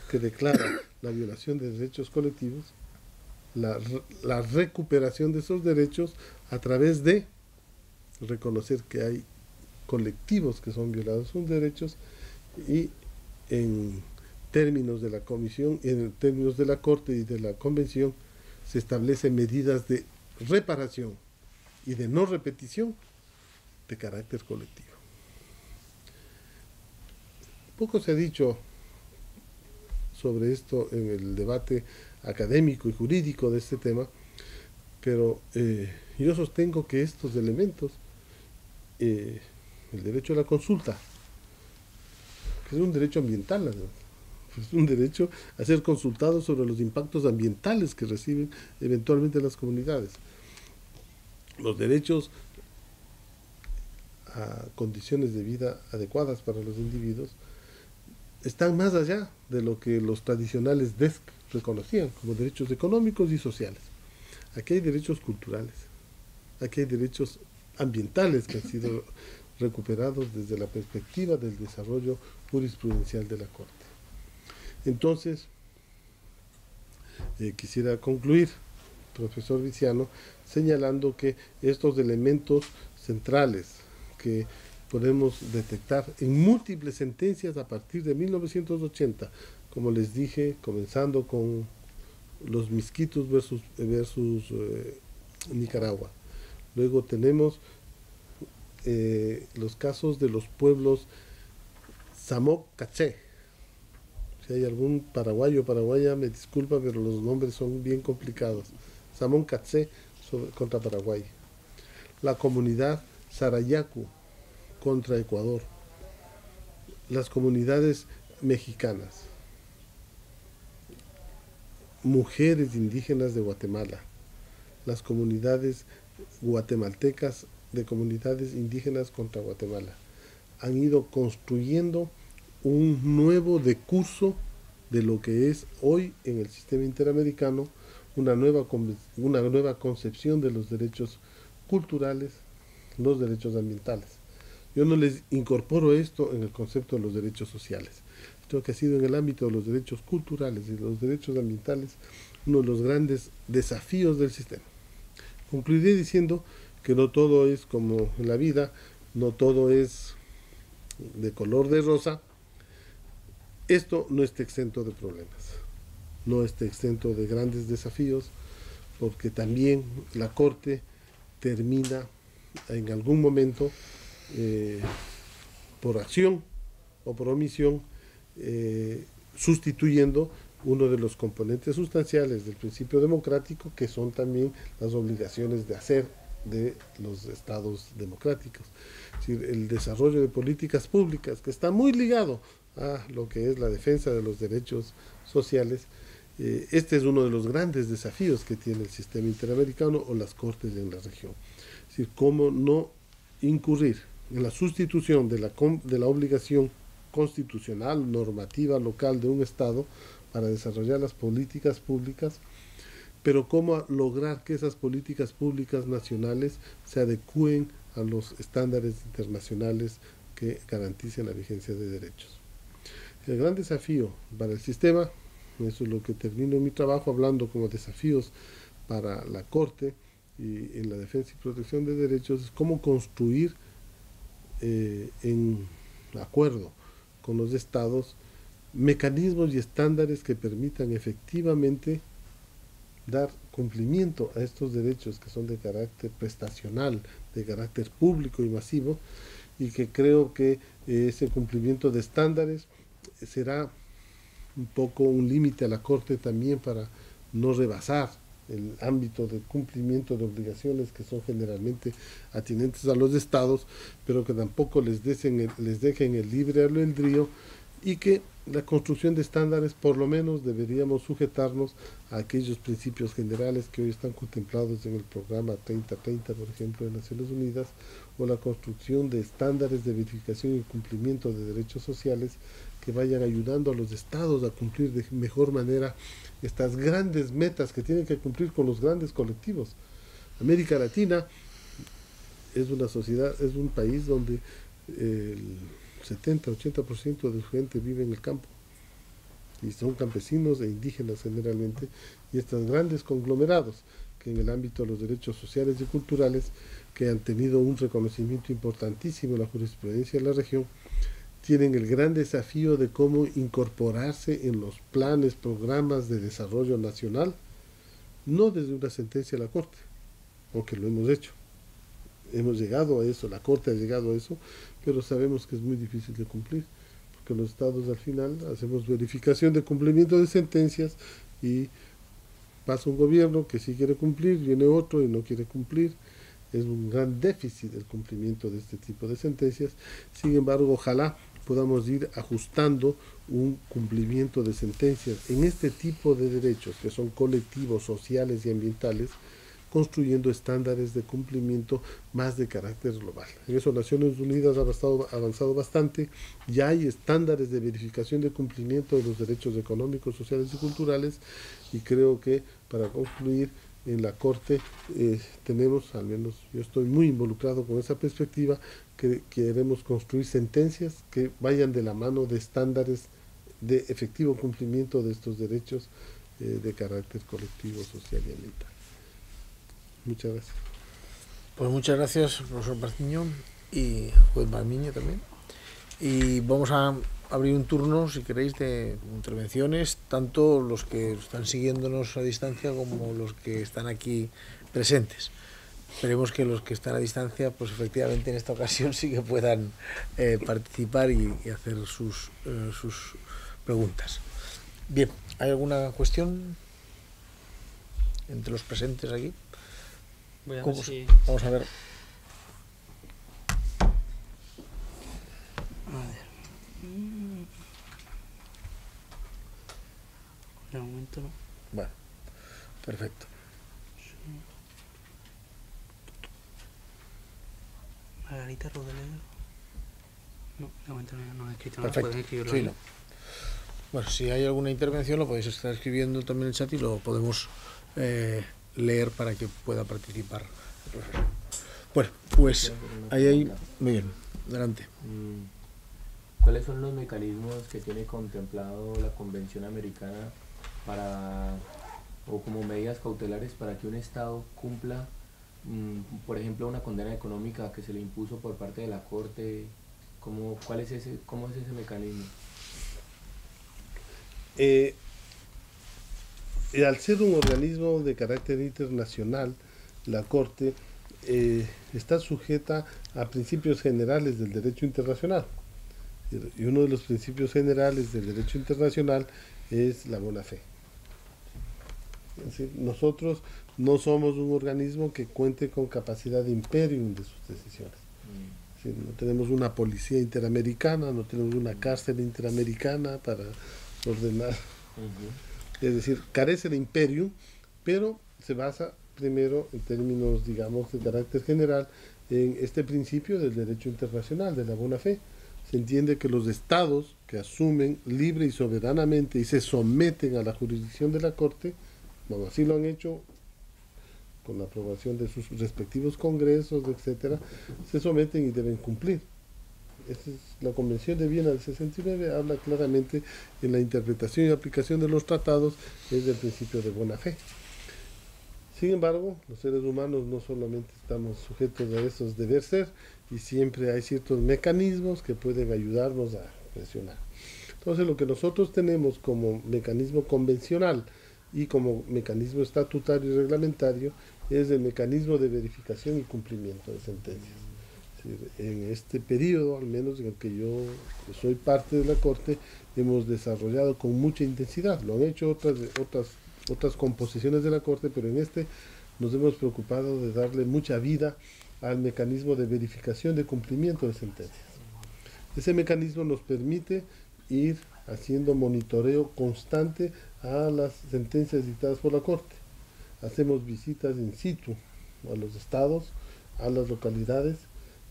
que declaran la violación de derechos colectivos, la recuperación de esos derechos a través de reconocer que hay colectivos que son violados sus derechos, y en términos de la Comisión, en términos de la Corte y de la Convención, se establecen medidas de reparación y de no repetición de carácter colectivo. Poco se ha dicho sobre esto en el debate académico y jurídico de este tema, pero yo sostengo que estos elementos, el derecho a la consulta, que es un derecho ambiental, ¿no? Es un derecho a ser consultado sobre los impactos ambientales que reciben eventualmente las comunidades. Los derechos a condiciones de vida adecuadas para los individuos están más allá de lo que los tradicionales DESC reconocían como derechos económicos y sociales. Aquí hay derechos culturales, aquí hay derechos ambientales que han sido recuperados desde la perspectiva del desarrollo jurisprudencial de la Corte. Entonces, quisiera concluir, profesor Viciano, señalando que estos elementos centrales que podemos detectar en múltiples sentencias a partir de 1980, como les dije, comenzando con los Misquitos versus Nicaragua. Luego tenemos los casos de los pueblos Zamoc Caché. Si hay algún paraguayo o paraguaya, me disculpa, pero los nombres son bien complicados. Zamoc Caché contra Paraguay. La comunidad Sarayacu contra Ecuador, las comunidades mexicanas, mujeres indígenas de Guatemala, las comunidades guatemaltecas de comunidades indígenas contra Guatemala, han ido construyendo un nuevo decurso de lo que es hoy en el sistema interamericano una nueva concepción de los derechos culturales, los derechos ambientales. Yo no les incorporo esto en el concepto de los derechos sociales. Creo que ha sido en el ámbito de los derechos culturales y los derechos ambientales uno de los grandes desafíos del sistema. Concluiré diciendo que no todo es como en la vida, no todo es de color de rosa. Esto no está exento de problemas, no está exento de grandes desafíos, porque también la Corte termina en algún momento, por acción o por omisión, sustituyendo uno de los componentes sustanciales del principio democrático, que son también las obligaciones de hacer de los estados democráticos. Es decir, el desarrollo de políticas públicas, que está muy ligado a lo que es la defensa de los derechos sociales. Este es uno de los grandes desafíos que tiene el sistema interamericano o las cortes en la región. Es decir, cómo no incurrir en la sustitución de la obligación constitucional, normativa, local de un Estado para desarrollar las políticas públicas, pero cómo lograr que esas políticas públicas nacionales se adecúen a los estándares internacionales que garanticen la vigencia de derechos. El gran desafío para el sistema, eso es lo que termino en mi trabajo hablando como desafíos para la Corte y en la defensa y protección de derechos, es cómo construir en acuerdo con los estados mecanismos y estándares que permitan efectivamente dar cumplimiento a estos derechos que son de carácter prestacional, de carácter público y masivo, y que creo que ese cumplimiento de estándares será un poco un límite a la Corte también para no rebasar el ámbito de cumplimiento de obligaciones que son generalmente atinentes a los estados, pero que tampoco les dejen el libre albedrío, y que la construcción de estándares por lo menos deberíamos sujetarnos a aquellos principios generales que hoy están contemplados en el programa 3030, por ejemplo, de Naciones Unidas, o la construcción de estándares de verificación y cumplimiento de derechos sociales que vayan ayudando a los estados a cumplir de mejor manera estas grandes metas que tienen que cumplir con los grandes colectivos. América Latina es una sociedad, es un país donde el 70-80% de su gente vive en el campo y son campesinos e indígenas generalmente, y estos grandes conglomerados que en el ámbito de los derechos sociales y culturales, que han tenido un reconocimiento importantísimo en la jurisprudencia de la región, tienen el gran desafío de cómo incorporarse en los planes, programas de desarrollo nacional, no desde una sentencia de la Corte, aunque lo hemos hecho. Hemos llegado a eso, la Corte ha llegado a eso, pero sabemos que es muy difícil de cumplir, porque los estados al final hacemos verificación de cumplimiento de sentencias y pasa un gobierno que sí quiere cumplir, viene otro y no quiere cumplir. Es un gran déficit el cumplimiento de este tipo de sentencias. Sin embargo, ojalá podamos ir ajustando un cumplimiento de sentencias en este tipo de derechos que son colectivos, sociales y ambientales, construyendo estándares de cumplimiento más de carácter global. En eso Naciones Unidas ha avanzado bastante. Ya hay estándares de verificación de cumplimiento de los derechos económicos, sociales y culturales, y creo que para concluir, en la Corte tenemos, al menos yo estoy muy involucrado con esa perspectiva, que queremos construir sentencias que vayan de la mano de estándares de efectivo cumplimiento de estos derechos de carácter colectivo, social y ambiental. Muchas gracias. Pues muchas gracias, profesor Partiño, y juez Balmiño también. Y vamos a abrir un turno, si queréis, de intervenciones, tanto los que están siguiéndonos a distancia como los que están aquí presentes. Esperemos que los que están a distancia, pues efectivamente en esta ocasión sí que puedan participar y hacer sus preguntas. Bien, ¿hay alguna cuestión entre los presentes aquí? Voy a ver si... Vamos a ver. momento no. Bueno, perfecto. Margarita Rodríguez. No, de momento no he escrito nada. Perfecto. Pueden escribirlo Sí, ahí. no. Bueno, si hay alguna intervención lo podéis estar escribiendo también en el chat y lo podemos leer para que pueda participar el profesor. Bueno, pues ahí hay... Muy bien, adelante. ¿Cuáles son los mecanismos que tiene contemplado la Convención Americana para, o como medidas cautelares para que un Estado cumpla, por ejemplo, una condena económica que se le impuso por parte de la Corte? ¿Cómo es ese mecanismo? Al ser un organismo de carácter internacional, la Corte está sujeta a principios generales del derecho internacional. Y uno de los principios generales del derecho internacional es la buena fe. Es decir, nosotros no somos un organismo que cuente con capacidad de imperium de sus decisiones. Es decir, no tenemos una policía interamericana, no tenemos una cárcel interamericana para ordenar. Es decir, carece de imperium, pero se basa primero en términos, digamos, de carácter general en este principio del derecho internacional, de la buena fe. Se entiende que los estados que asumen libre y soberanamente y se someten a la jurisdicción de la Corte, bueno, así lo han hecho con la aprobación de sus respectivos congresos, etcétera, se someten y deben cumplir. Esta es la Convención de Viena del 69, habla claramente en la interpretación y aplicación de los tratados es del principio de buena fe. Sin embargo, los seres humanos no solamente estamos sujetos a esos deber ser, y siempre hay ciertos mecanismos que pueden ayudarnos a presionar. Entonces, lo que nosotros tenemos como mecanismo convencional y como mecanismo estatutario y reglamentario es el mecanismo de verificación y cumplimiento de sentencias. Es decir, en este periodo, al menos en el que yo soy parte de la Corte, hemos desarrollado con mucha intensidad. Lo han hecho otras composiciones de la Corte, pero en este nos hemos preocupado de darle mucha vida al mecanismo de verificación de cumplimiento de sentencias. Ese mecanismo nos permite ir haciendo monitoreo constante a las sentencias dictadas por la Corte. Hacemos visitas in situ a los estados, a las localidades,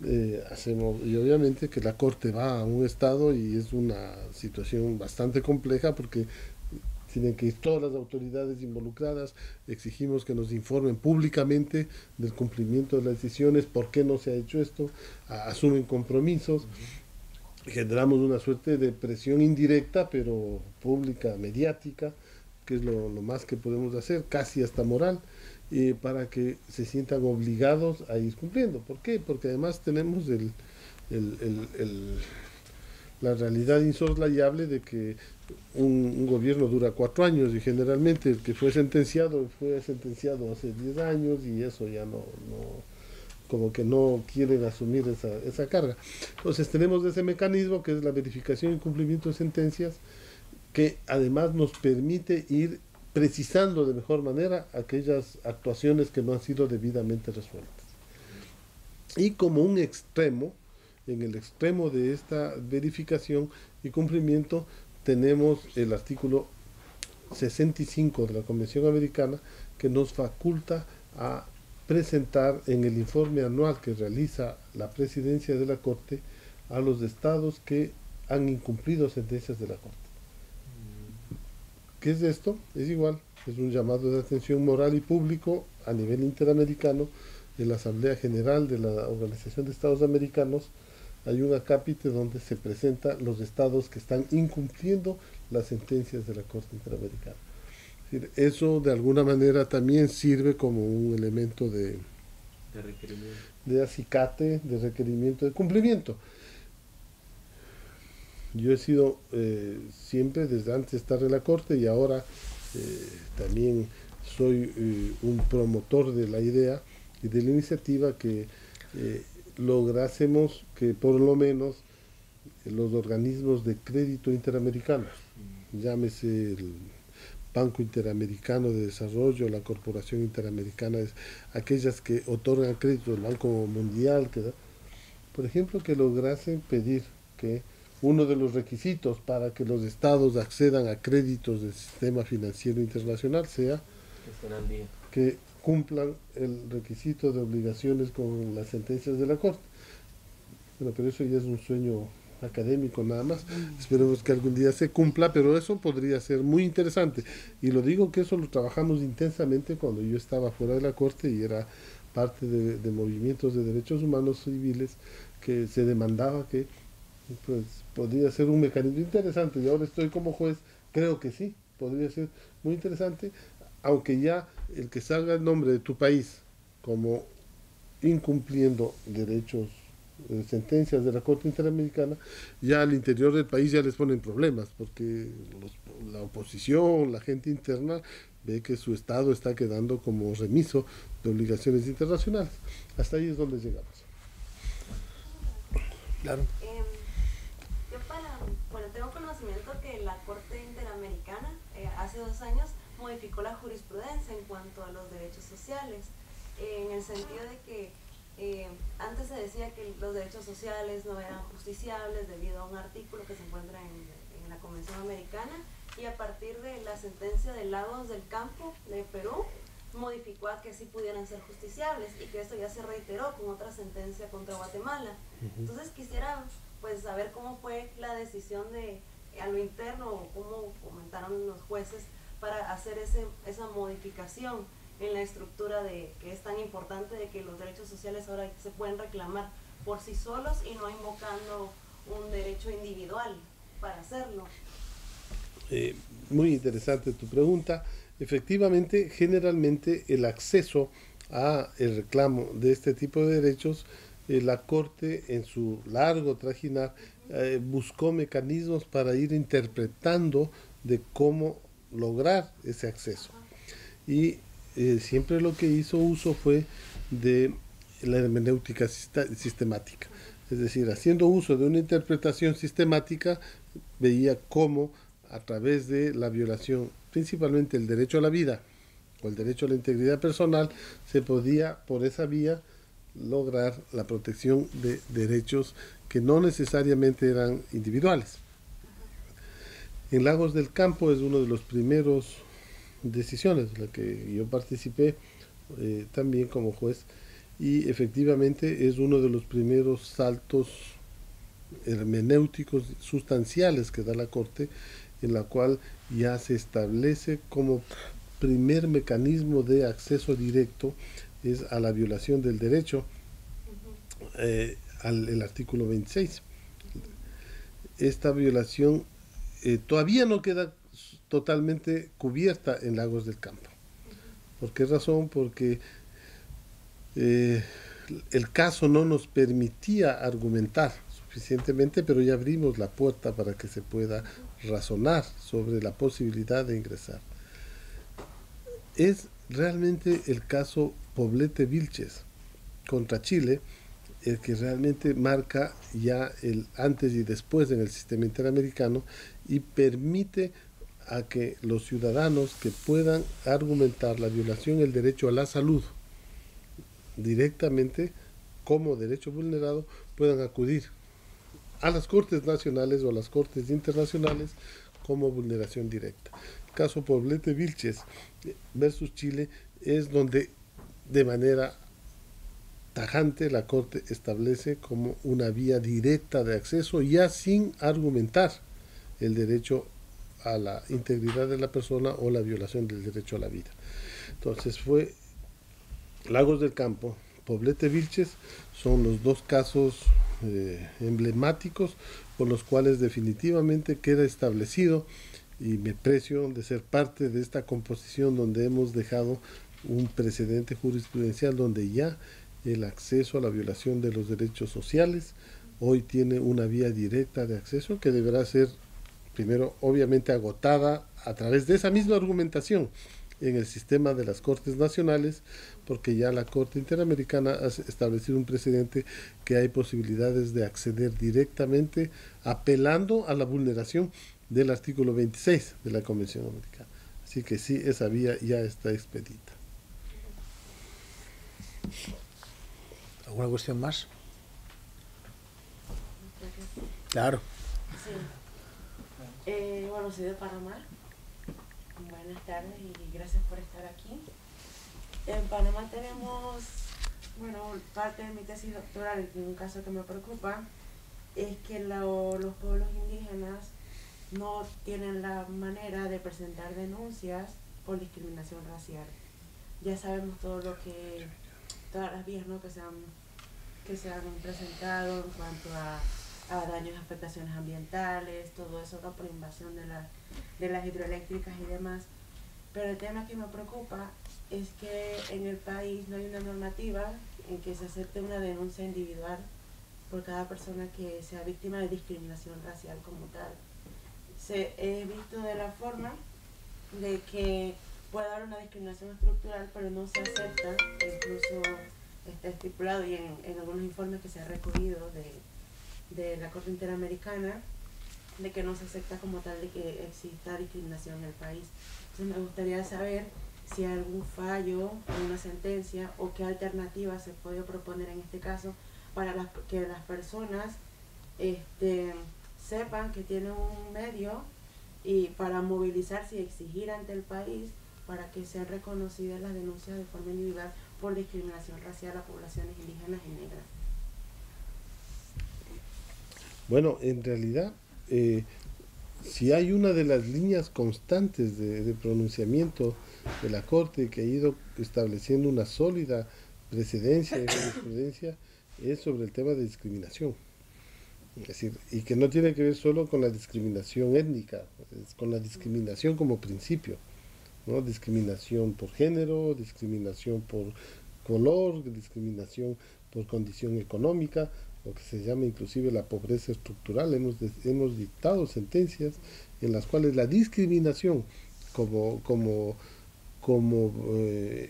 y obviamente que la Corte va a un estado y es una situación bastante compleja porque tienen que ir todas las autoridades involucradas, exigimos que nos informen públicamente del cumplimiento de las decisiones, por qué no se ha hecho esto, asumen compromisos, generamos una suerte de presión indirecta, pero pública, mediática, que es lo más que podemos hacer, casi hasta moral, para que se sientan obligados a ir cumpliendo. ¿Por qué? Porque además tenemos la realidad insoslayable de que un gobierno dura 4 años y generalmente el que fue sentenciado hace 10 años y eso ya no como que no quieren asumir esa carga. Entonces tenemos ese mecanismo que es la verificación y cumplimiento de sentencias, que además nos permite ir precisando de mejor manera aquellas actuaciones que no han sido debidamente resueltas. Y como un extremo, en el extremo de esta verificación y cumplimiento, tenemos el artículo 65 de la Convención Americana, que nos faculta a presentar en el informe anual que realiza la Presidencia de la Corte a los estados que han incumplido sentencias de la Corte. ¿Qué es esto? Es igual, es un llamado de atención moral y público a nivel interamericano. En la Asamblea General de la Organización de Estados Americanos hay un acápite donde se presentan los estados que están incumpliendo las sentencias de la Corte Interamericana. Es decir, eso de alguna manera también sirve como un elemento de acicate, de requerimiento, de cumplimiento. Yo he sido siempre, desde antes de estar en la Corte y ahora también soy un promotor de la idea y de la iniciativa que lográsemos que por lo menos los organismos de crédito interamericanos, llámese el Banco Interamericano de Desarrollo, la Corporación Interamericana, aquellas que otorgan crédito, el Banco Mundial, por ejemplo, que lograsen pedir que uno de los requisitos para que los estados accedan a créditos del sistema financiero internacional sea Que estén al día. que cumplan el requisito de obligaciones con las sentencias de la Corte. Bueno, pero eso ya es un sueño académico nada más. Esperemos que algún día se cumpla, pero eso podría ser muy interesante. Y lo digo que eso lo trabajamos intensamente cuando yo estaba fuera de la Corte y era parte de movimientos de derechos humanos civiles, que se demandaba que pues podría ser un mecanismo interesante. Y ahora estoy como juez, creo que sí, podría ser muy interesante, aunque ya el que salga el nombre de tu país como incumpliendo derechos, sentencias de la Corte Interamericana, ya al interior del país ya les ponen problemas, porque la oposición, la gente interna, ve que su Estado está quedando como remiso de obligaciones internacionales. Hasta ahí es donde llegamos. Claro. Bueno, tengo conocimiento que la Corte Interamericana hace 2 años modificó la jurisprudencia en cuanto a los derechos sociales, en el sentido de que antes se decía que los derechos sociales no eran justiciables debido a un artículo que se encuentra en la Convención Americana, y a partir de la sentencia de Lagos del Campo de Perú modificó a que sí pudieran ser justiciables, y que esto ya se reiteró con otra sentencia contra Guatemala. Entonces quisiera pues saber cómo fue la decisión a lo interno, o cómo comentaron los jueces para hacer esa modificación en la estructura que es tan importante, de que los derechos sociales ahora se pueden reclamar por sí solos y no invocando un derecho individual para hacerlo. Muy interesante tu pregunta. Efectivamente, generalmente el acceso a el reclamo de este tipo de derechos, la Corte en su largo trajinar buscó mecanismos para ir interpretando de cómo lograr ese acceso. Y siempre lo que hizo uso fue de la hermenéutica sistemática. Es decir, haciendo uso de una interpretación sistemática, veía cómo a través de la violación, principalmente el derecho a la vida o el derecho a la integridad personal, se podía por esa vía lograr la protección de derechos que no necesariamente eran individuales. En Lagos del Campo es uno de los primeros decisiones en la que yo participé también como juez, y efectivamente es uno de los primeros saltos hermenéuticos sustanciales que da la Corte, en la cual ya se establece como primer mecanismo de acceso directo es a la violación del derecho, el artículo 26. Esta violación todavía no queda totalmente cubierta en Lagos del Campo. ¿Por qué razón? Porque el caso no nos permitía argumentar suficientemente, pero ya abrimos la puerta para que se pueda razonar sobre la posibilidad de ingresar. Es realmente el caso Poblete Vilches contra Chile el que realmente marca ya el antes y después en el sistema interamericano, y permite a que los ciudadanos que puedan argumentar la violación del derecho a la salud directamente como derecho vulnerado puedan acudir a las Cortes Nacionales o a las Cortes Internacionales como vulneración directa. El caso Poblete Vilches versus Chile es donde de manera tajante la Corte establece como una vía directa de acceso, ya sin argumentar el derecho a la integridad de la persona o la violación del derecho a la vida. Entonces fue Lagos del Campo, Poblete Vilches, son los dos casos emblemáticos por los cuales definitivamente queda establecido, y me precio de ser parte de esta composición donde hemos dejado un precedente jurisprudencial donde ya el acceso a la violación de los derechos sociales hoy tiene una vía directa de acceso que deberá ser primero obviamente agotada a través de esa misma argumentación en el sistema de las Cortes Nacionales, porque ya la Corte Interamericana ha establecido un precedente que hay posibilidades de acceder directamente apelando a la vulneración del artículo 26 de la Convención Americana. Así que sí, esa vía ya está expedita. ¿Alguna cuestión más? Claro. Sí. Bueno, soy de Panamá. Buenas tardes y gracias por estar aquí. En Panamá tenemos, bueno, parte de mi tesis doctoral, en un caso que me preocupa, es que los pueblos indígenas no tienen la manera de presentar denuncias por discriminación racial. Ya sabemos todas las vías, ¿no?, que se han presentado en cuanto a daños, afectaciones ambientales, todo eso, ¿no?, por invasión de las hidroeléctricas y demás. Pero el tema que me preocupa es que en el país no hay una normativa en que se acepte una denuncia individual por cada persona que sea víctima de discriminación racial como tal. He visto de la forma de que puede haber una discriminación estructural, pero no se acepta, incluso está estipulado y en algunos informes que se ha recogido de la Corte Interamericana, de que no se acepta como tal de que exista discriminación en el país. Entonces me gustaría saber si hay algún fallo, una sentencia o qué alternativa se puede proponer en este caso para que las personas sepan que tienen un medio y para movilizarse y exigir ante el país para que sean reconocidas las denuncias de forma individual por discriminación racial a poblaciones indígenas y negras. Bueno, en realidad, si hay una de las líneas constantes de pronunciamiento de la Corte que ha ido estableciendo una sólida precedencia y jurisprudencia, es sobre el tema de discriminación. Es decir, y que no tiene que ver solo con la discriminación étnica, es con la discriminación como principio, ¿no? Discriminación por género, discriminación por color, discriminación por condición económica, lo que se llama inclusive la pobreza estructural. Hemos dictado sentencias en las cuales la discriminación como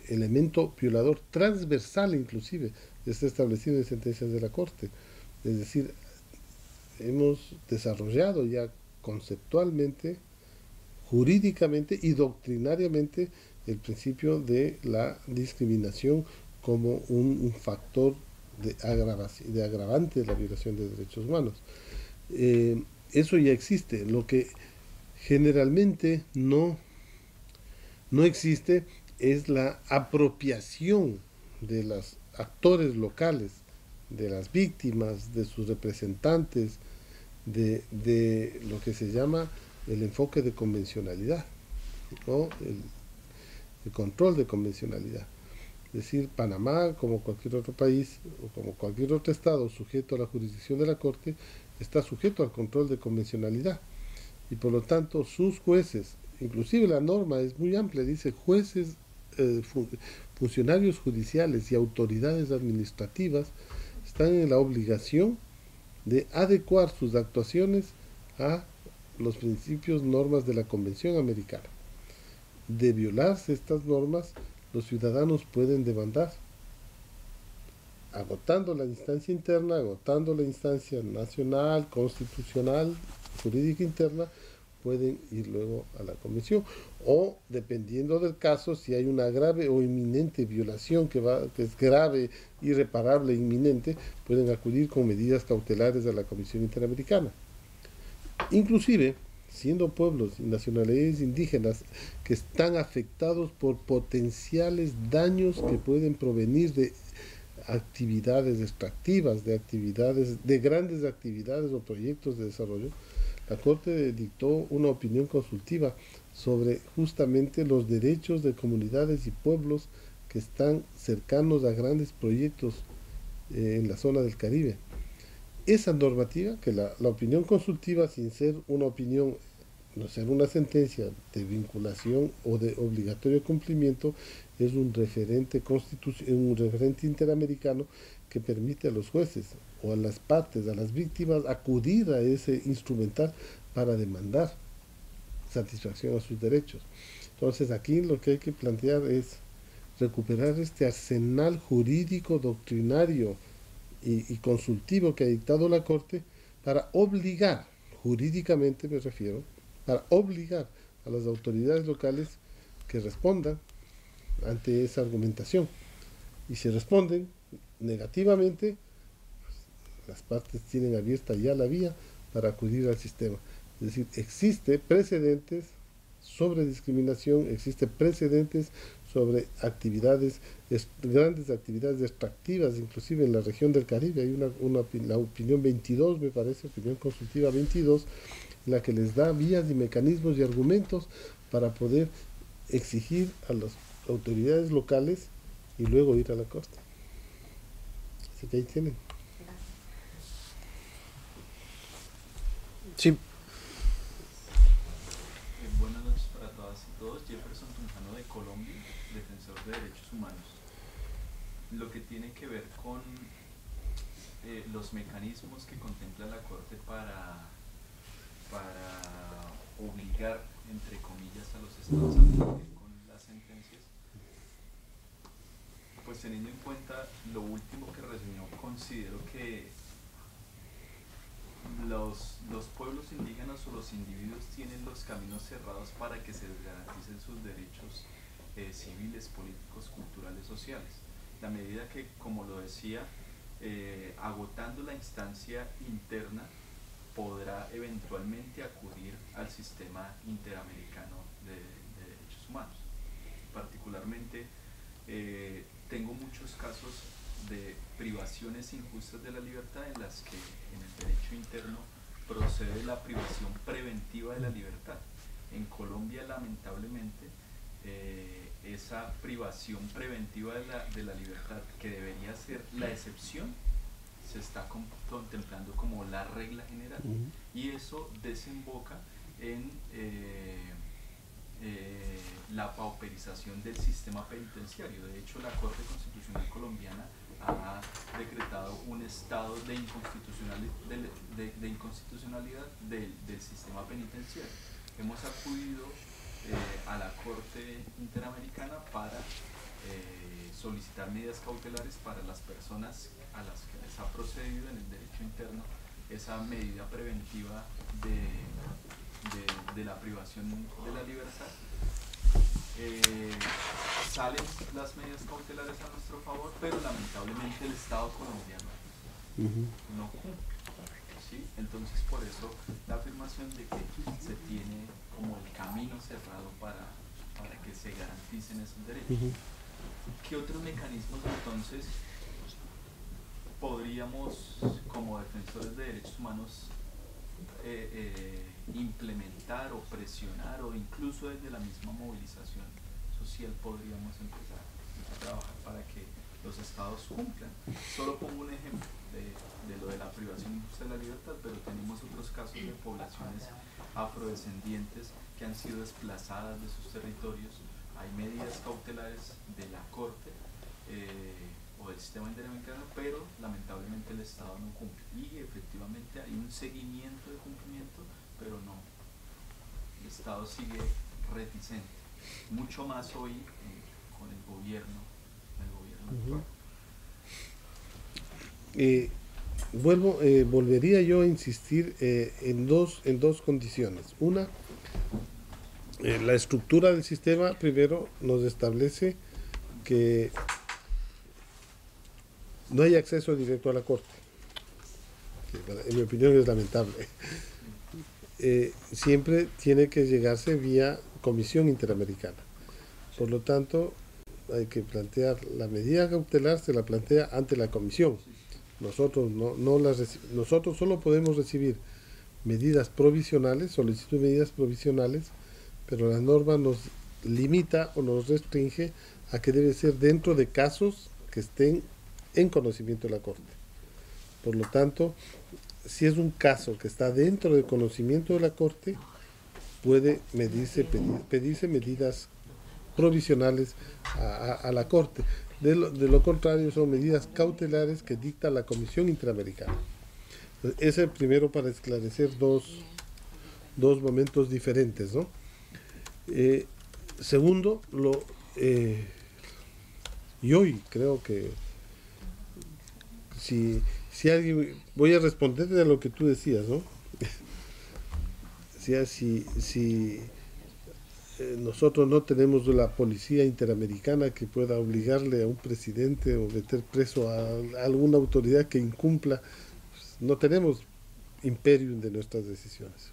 elemento violador transversal inclusive está establecido en sentencias de la Corte. Es decir, hemos desarrollado ya conceptualmente, jurídicamente y doctrinariamente el principio de la discriminación como un factor de agravante de la violación de derechos humanos. Eso ya existe. Lo que generalmente no existe es la apropiación de los actores locales, de las víctimas, de sus representantes, de lo que se llama el enfoque de convencionalidad, ¿no? El control de convencionalidad. Es decir, Panamá, como cualquier otro país o como cualquier otro estado sujeto a la jurisdicción de la Corte, está sujeto al control de convencionalidad. Y por lo tanto, sus jueces, inclusive la norma es muy amplia, dice jueces, funcionarios judiciales y autoridades administrativas están en la obligación de adecuar sus actuaciones a los principios, normas de la Convención Americana. De violarse estas normas, los ciudadanos pueden demandar, agotando la instancia interna, agotando la instancia nacional, constitucional, jurídica interna, pueden ir luego a la Convención, o dependiendo del caso, si hay una grave o inminente violación que es grave, irreparable, inminente, pueden acudir con medidas cautelares a la Comisión Interamericana. Inclusive, siendo pueblos y nacionalidades indígenas que están afectados por potenciales daños que pueden provenir de actividades extractivas, de grandes actividades o proyectos de desarrollo, la Corte dictó una opinión consultiva sobre justamente los derechos de comunidades y pueblos que están cercanos a grandes proyectos en la zona del Caribe. Esa normativa, que la opinión consultiva, sin ser una opinión, no ser una sentencia de vinculación o de obligatorio cumplimiento, es un referente interamericano que permite a los jueces o a las partes, a las víctimas, acudir a ese instrumental para demandar satisfacción a sus derechos. Entonces aquí lo que hay que plantear es recuperar este arsenal jurídico, doctrinario y consultivo que ha dictado la Corte para obligar, jurídicamente me refiero, para obligar a las autoridades locales que respondan ante esa argumentación. Y si responden negativamente, las partes tienen abierta ya la vía para acudir al sistema. Es decir, existe precedentes sobre discriminación, existe precedentes sobre actividades, grandes actividades extractivas, inclusive en la región del Caribe. Hay la opinión 22, me parece, opinión consultiva 22, en la que les da vías y mecanismos y argumentos para poder exigir a las autoridades locales y luego ir a la corte. Así que ahí tienen. Sí. Buenas noches para todas y todos. Jefferson Tunjano de Colombia, defensor de derechos humanos. Lo que tiene que ver con los mecanismos que contempla la Corte para obligar, entre comillas, a los estados a cumplir con las sentencias, pues teniendo en cuenta lo último que reseñó, considero que los pueblos indígenas o los individuos tienen los caminos cerrados para que se les garanticen sus derechos civiles, políticos, culturales, sociales. La medida que, como lo decía, agotando la instancia interna, podrá eventualmente acudir al sistema interamericano de derechos humanos. Particularmente, tengo muchos casos de privaciones injustas de la libertad en las que en el derecho interno procede la privación preventiva de la libertad. En Colombia, lamentablemente, esa privación preventiva de la libertad, que debería ser la excepción, se está contemplando como la regla general, y eso desemboca en la pauperización del sistema penitenciario. De hecho, la Corte Constitucional colombiana ha decretado un estado de inconstitucionalidad del sistema penitenciario. Hemos acudido a la Corte Interamericana para solicitar medidas cautelares para las personas a las que les ha procedido en el derecho interno esa medida preventiva de la privación de la libertad. Salen las medidas cautelares a nuestro favor, pero lamentablemente el Estado colombiano no cumple, ¿sí? Entonces, por eso la afirmación de que se tiene como el camino cerrado para que se garanticen esos derechos. ¿Qué otros mecanismos entonces podríamos, como defensores de derechos humanos, implementar o presionar, o incluso desde la misma movilización social podríamos empezar a trabajar para que los estados cumplan? Solo pongo un ejemplo de lo de la privación injusta de la libertad, pero tenemos otros casos de poblaciones afrodescendientes que han sido desplazadas de sus territorios. Hay medidas cautelares de la Corte o del sistema interamericano, pero lamentablemente el Estado no cumple, y efectivamente hay un seguimiento de cumplimiento, pero no, el Estado sigue reticente, mucho más hoy con el gobierno actual. Volvería yo a insistir en dos condiciones. Una, la estructura del sistema primero nos establece que no hay acceso directo a la Corte, que en mi opinión es lamentable. Siempre tiene que llegarse vía Comisión Interamericana. Por lo tanto, hay que plantear la medida cautelar, se la plantea ante la Comisión. Nosotros nosotros solo podemos recibir medidas provisionales, solicitud de medidas provisionales, pero la norma nos limita o nos restringe a que debe ser dentro de casos que estén en conocimiento de la Corte. Por lo tanto, si es un caso que está dentro del conocimiento de la Corte, puede pedirse medidas provisionales a la Corte. De lo contrario, son medidas cautelares que dicta la Comisión Interamericana. Ese primero, para esclarecer dos momentos diferentes, ¿no? Segundo, y hoy creo que si alguien, voy a responderte a lo que tú decías, ¿no? Si nosotros no tenemos la policía interamericana que pueda obligarle a un presidente o meter preso a alguna autoridad que incumpla, pues no tenemos imperium de nuestras decisiones.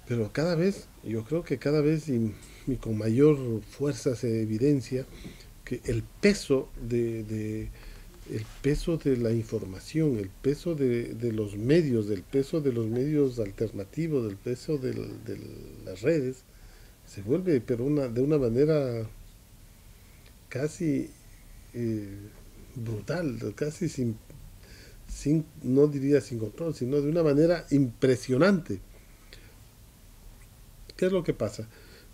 Pero cada vez, yo creo que cada vez y con mayor fuerza se evidencia que el peso de la información, el peso de los medios, del peso de los medios alternativos, del peso de las redes, se vuelve, pero de una manera casi brutal, casi sin, no diría sin control, sino de una manera impresionante. ¿Qué es lo que pasa?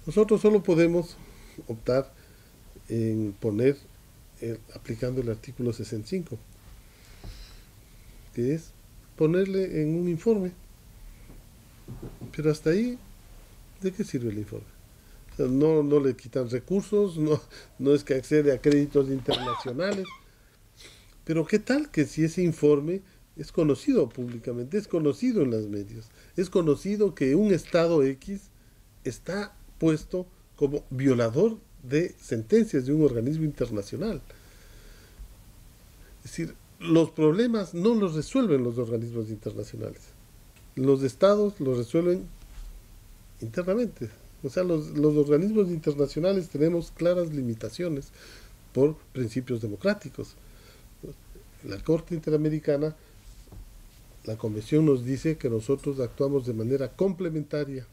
Nosotros solo podemos optar en poner, aplicando el artículo 65, que es ponerle en un informe. Pero hasta ahí, ¿de qué sirve el informe? O sea, no le quitan recursos, no es que accede a créditos internacionales. Pero ¿qué tal que si ese informe es conocido públicamente, es conocido en los medios, es conocido que un Estado X está puesto como violador de sentencias de un organismo internacional? Es decir, los problemas no los resuelven los organismos internacionales. Los estados los resuelven internamente. O sea, los organismos internacionales tenemos claras limitaciones por principios democráticos. La Corte Interamericana, la Convención nos dice que nosotros actuamos de manera complementaria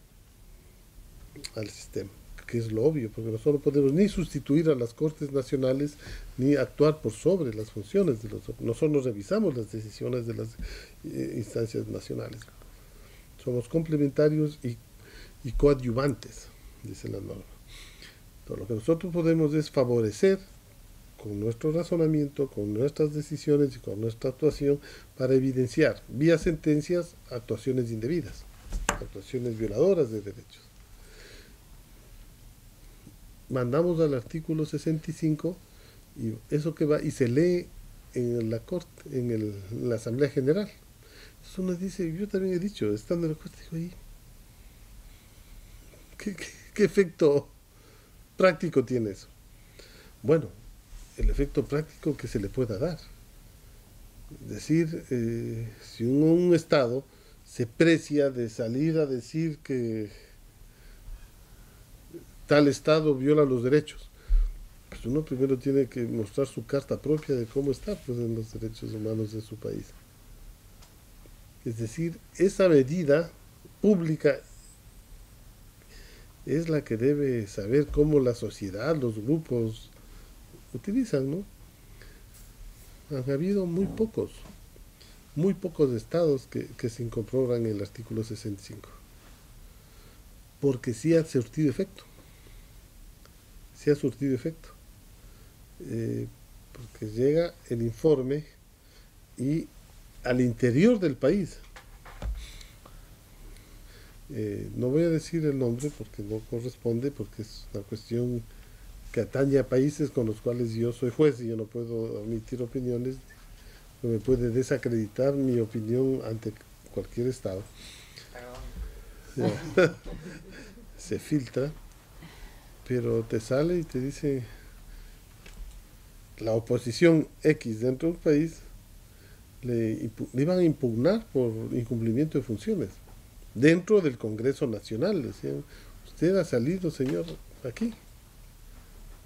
al sistema, que es lo obvio, porque nosotros no podemos ni sustituir a las Cortes Nacionales ni actuar por sobre las funciones de nosotros no revisamos las decisiones de las instancias nacionales. Somos complementarios y coadyuvantes, dice la norma. Entonces, lo que nosotros podemos es favorecer con nuestro razonamiento, con nuestras decisiones y con nuestra actuación para evidenciar, vía sentencias, actuaciones indebidas, actuaciones violadoras de derechos. Mandamos al artículo 65 y eso que va y se lee en la Corte, en la Asamblea General. Eso nos dice, yo también he dicho, estando en la Corte, digo, ¿qué efecto práctico tiene eso? Bueno, el efecto práctico que se le pueda dar. Es decir, si un Estado se precia de salir a decir que tal Estado viola los derechos, pues uno primero tiene que mostrar su carta propia de cómo está pues, en los derechos humanos de su país. Es decir, esa medida pública es la que debe saber cómo la sociedad, los grupos utilizan, ¿no? Han habido muy pocos estados que se incorporan en el artículo 65, porque sí ha surtido efecto. Porque llega el informe y al interior del país, no voy a decir el nombre porque no corresponde, porque es una cuestión que atañe a países con los cuales yo soy juez y yo no puedo emitir opiniones, no me puede desacreditar mi opinión ante cualquier Estado. Se filtra, pero te sale y te dice la oposición X dentro del país le iban a impugnar por incumplimiento de funciones dentro del Congreso Nacional. Decían, usted ha salido, señor, aquí.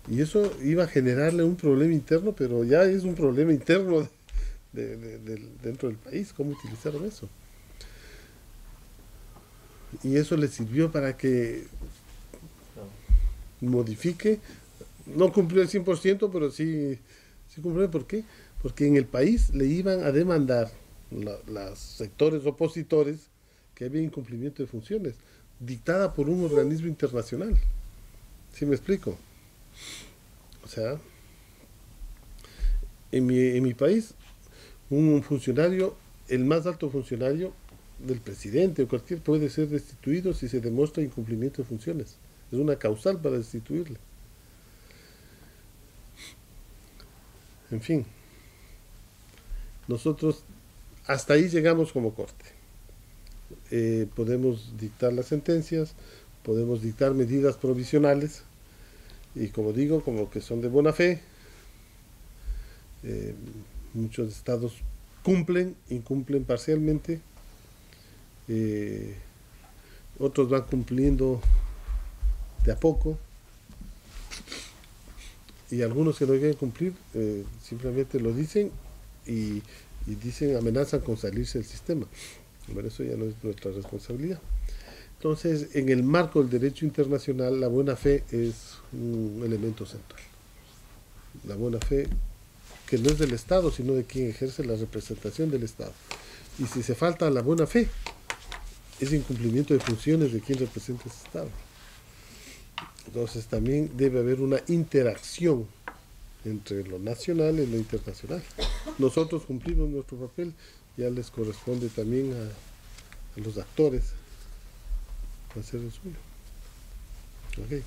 Y eso iba a generarle un problema interno, pero ya es un problema interno dentro del país. ¿Cómo utilizaron eso? Y eso le sirvió para que modifique, no cumplió el 100%, pero sí cumplió. ¿Por qué? Porque en el país le iban a demandar los sectores opositores que había incumplimiento de funciones, dictada por un organismo internacional. ¿Sí me explico? O sea, en mi país, un funcionario, el más alto funcionario del presidente o cualquier, puede ser destituido si se demuestra incumplimiento de funciones. Es una causal para destituirle. En fin, nosotros hasta ahí llegamos como Corte. Podemos dictar las sentencias, podemos dictar medidas provisionales, y como digo, como que son de buena fe. Muchos estados cumplen, incumplen parcialmente, otros van cumpliendo de a poco, y algunos que no quieren cumplir simplemente lo dicen y dicen, amenazan con salirse del sistema. Pero eso ya no es nuestra responsabilidad. Entonces, en el marco del derecho internacional, la buena fe es un elemento central. La buena fe que no es del Estado, sino de quien ejerce la representación del Estado. Y si se falta a la buena fe, es incumplimiento de funciones de quien representa ese Estado. Entonces también debe haber una interacción entre lo nacional y lo internacional. Nosotros cumplimos nuestro papel, ya les corresponde también a los actores hacer el suyo. Okay.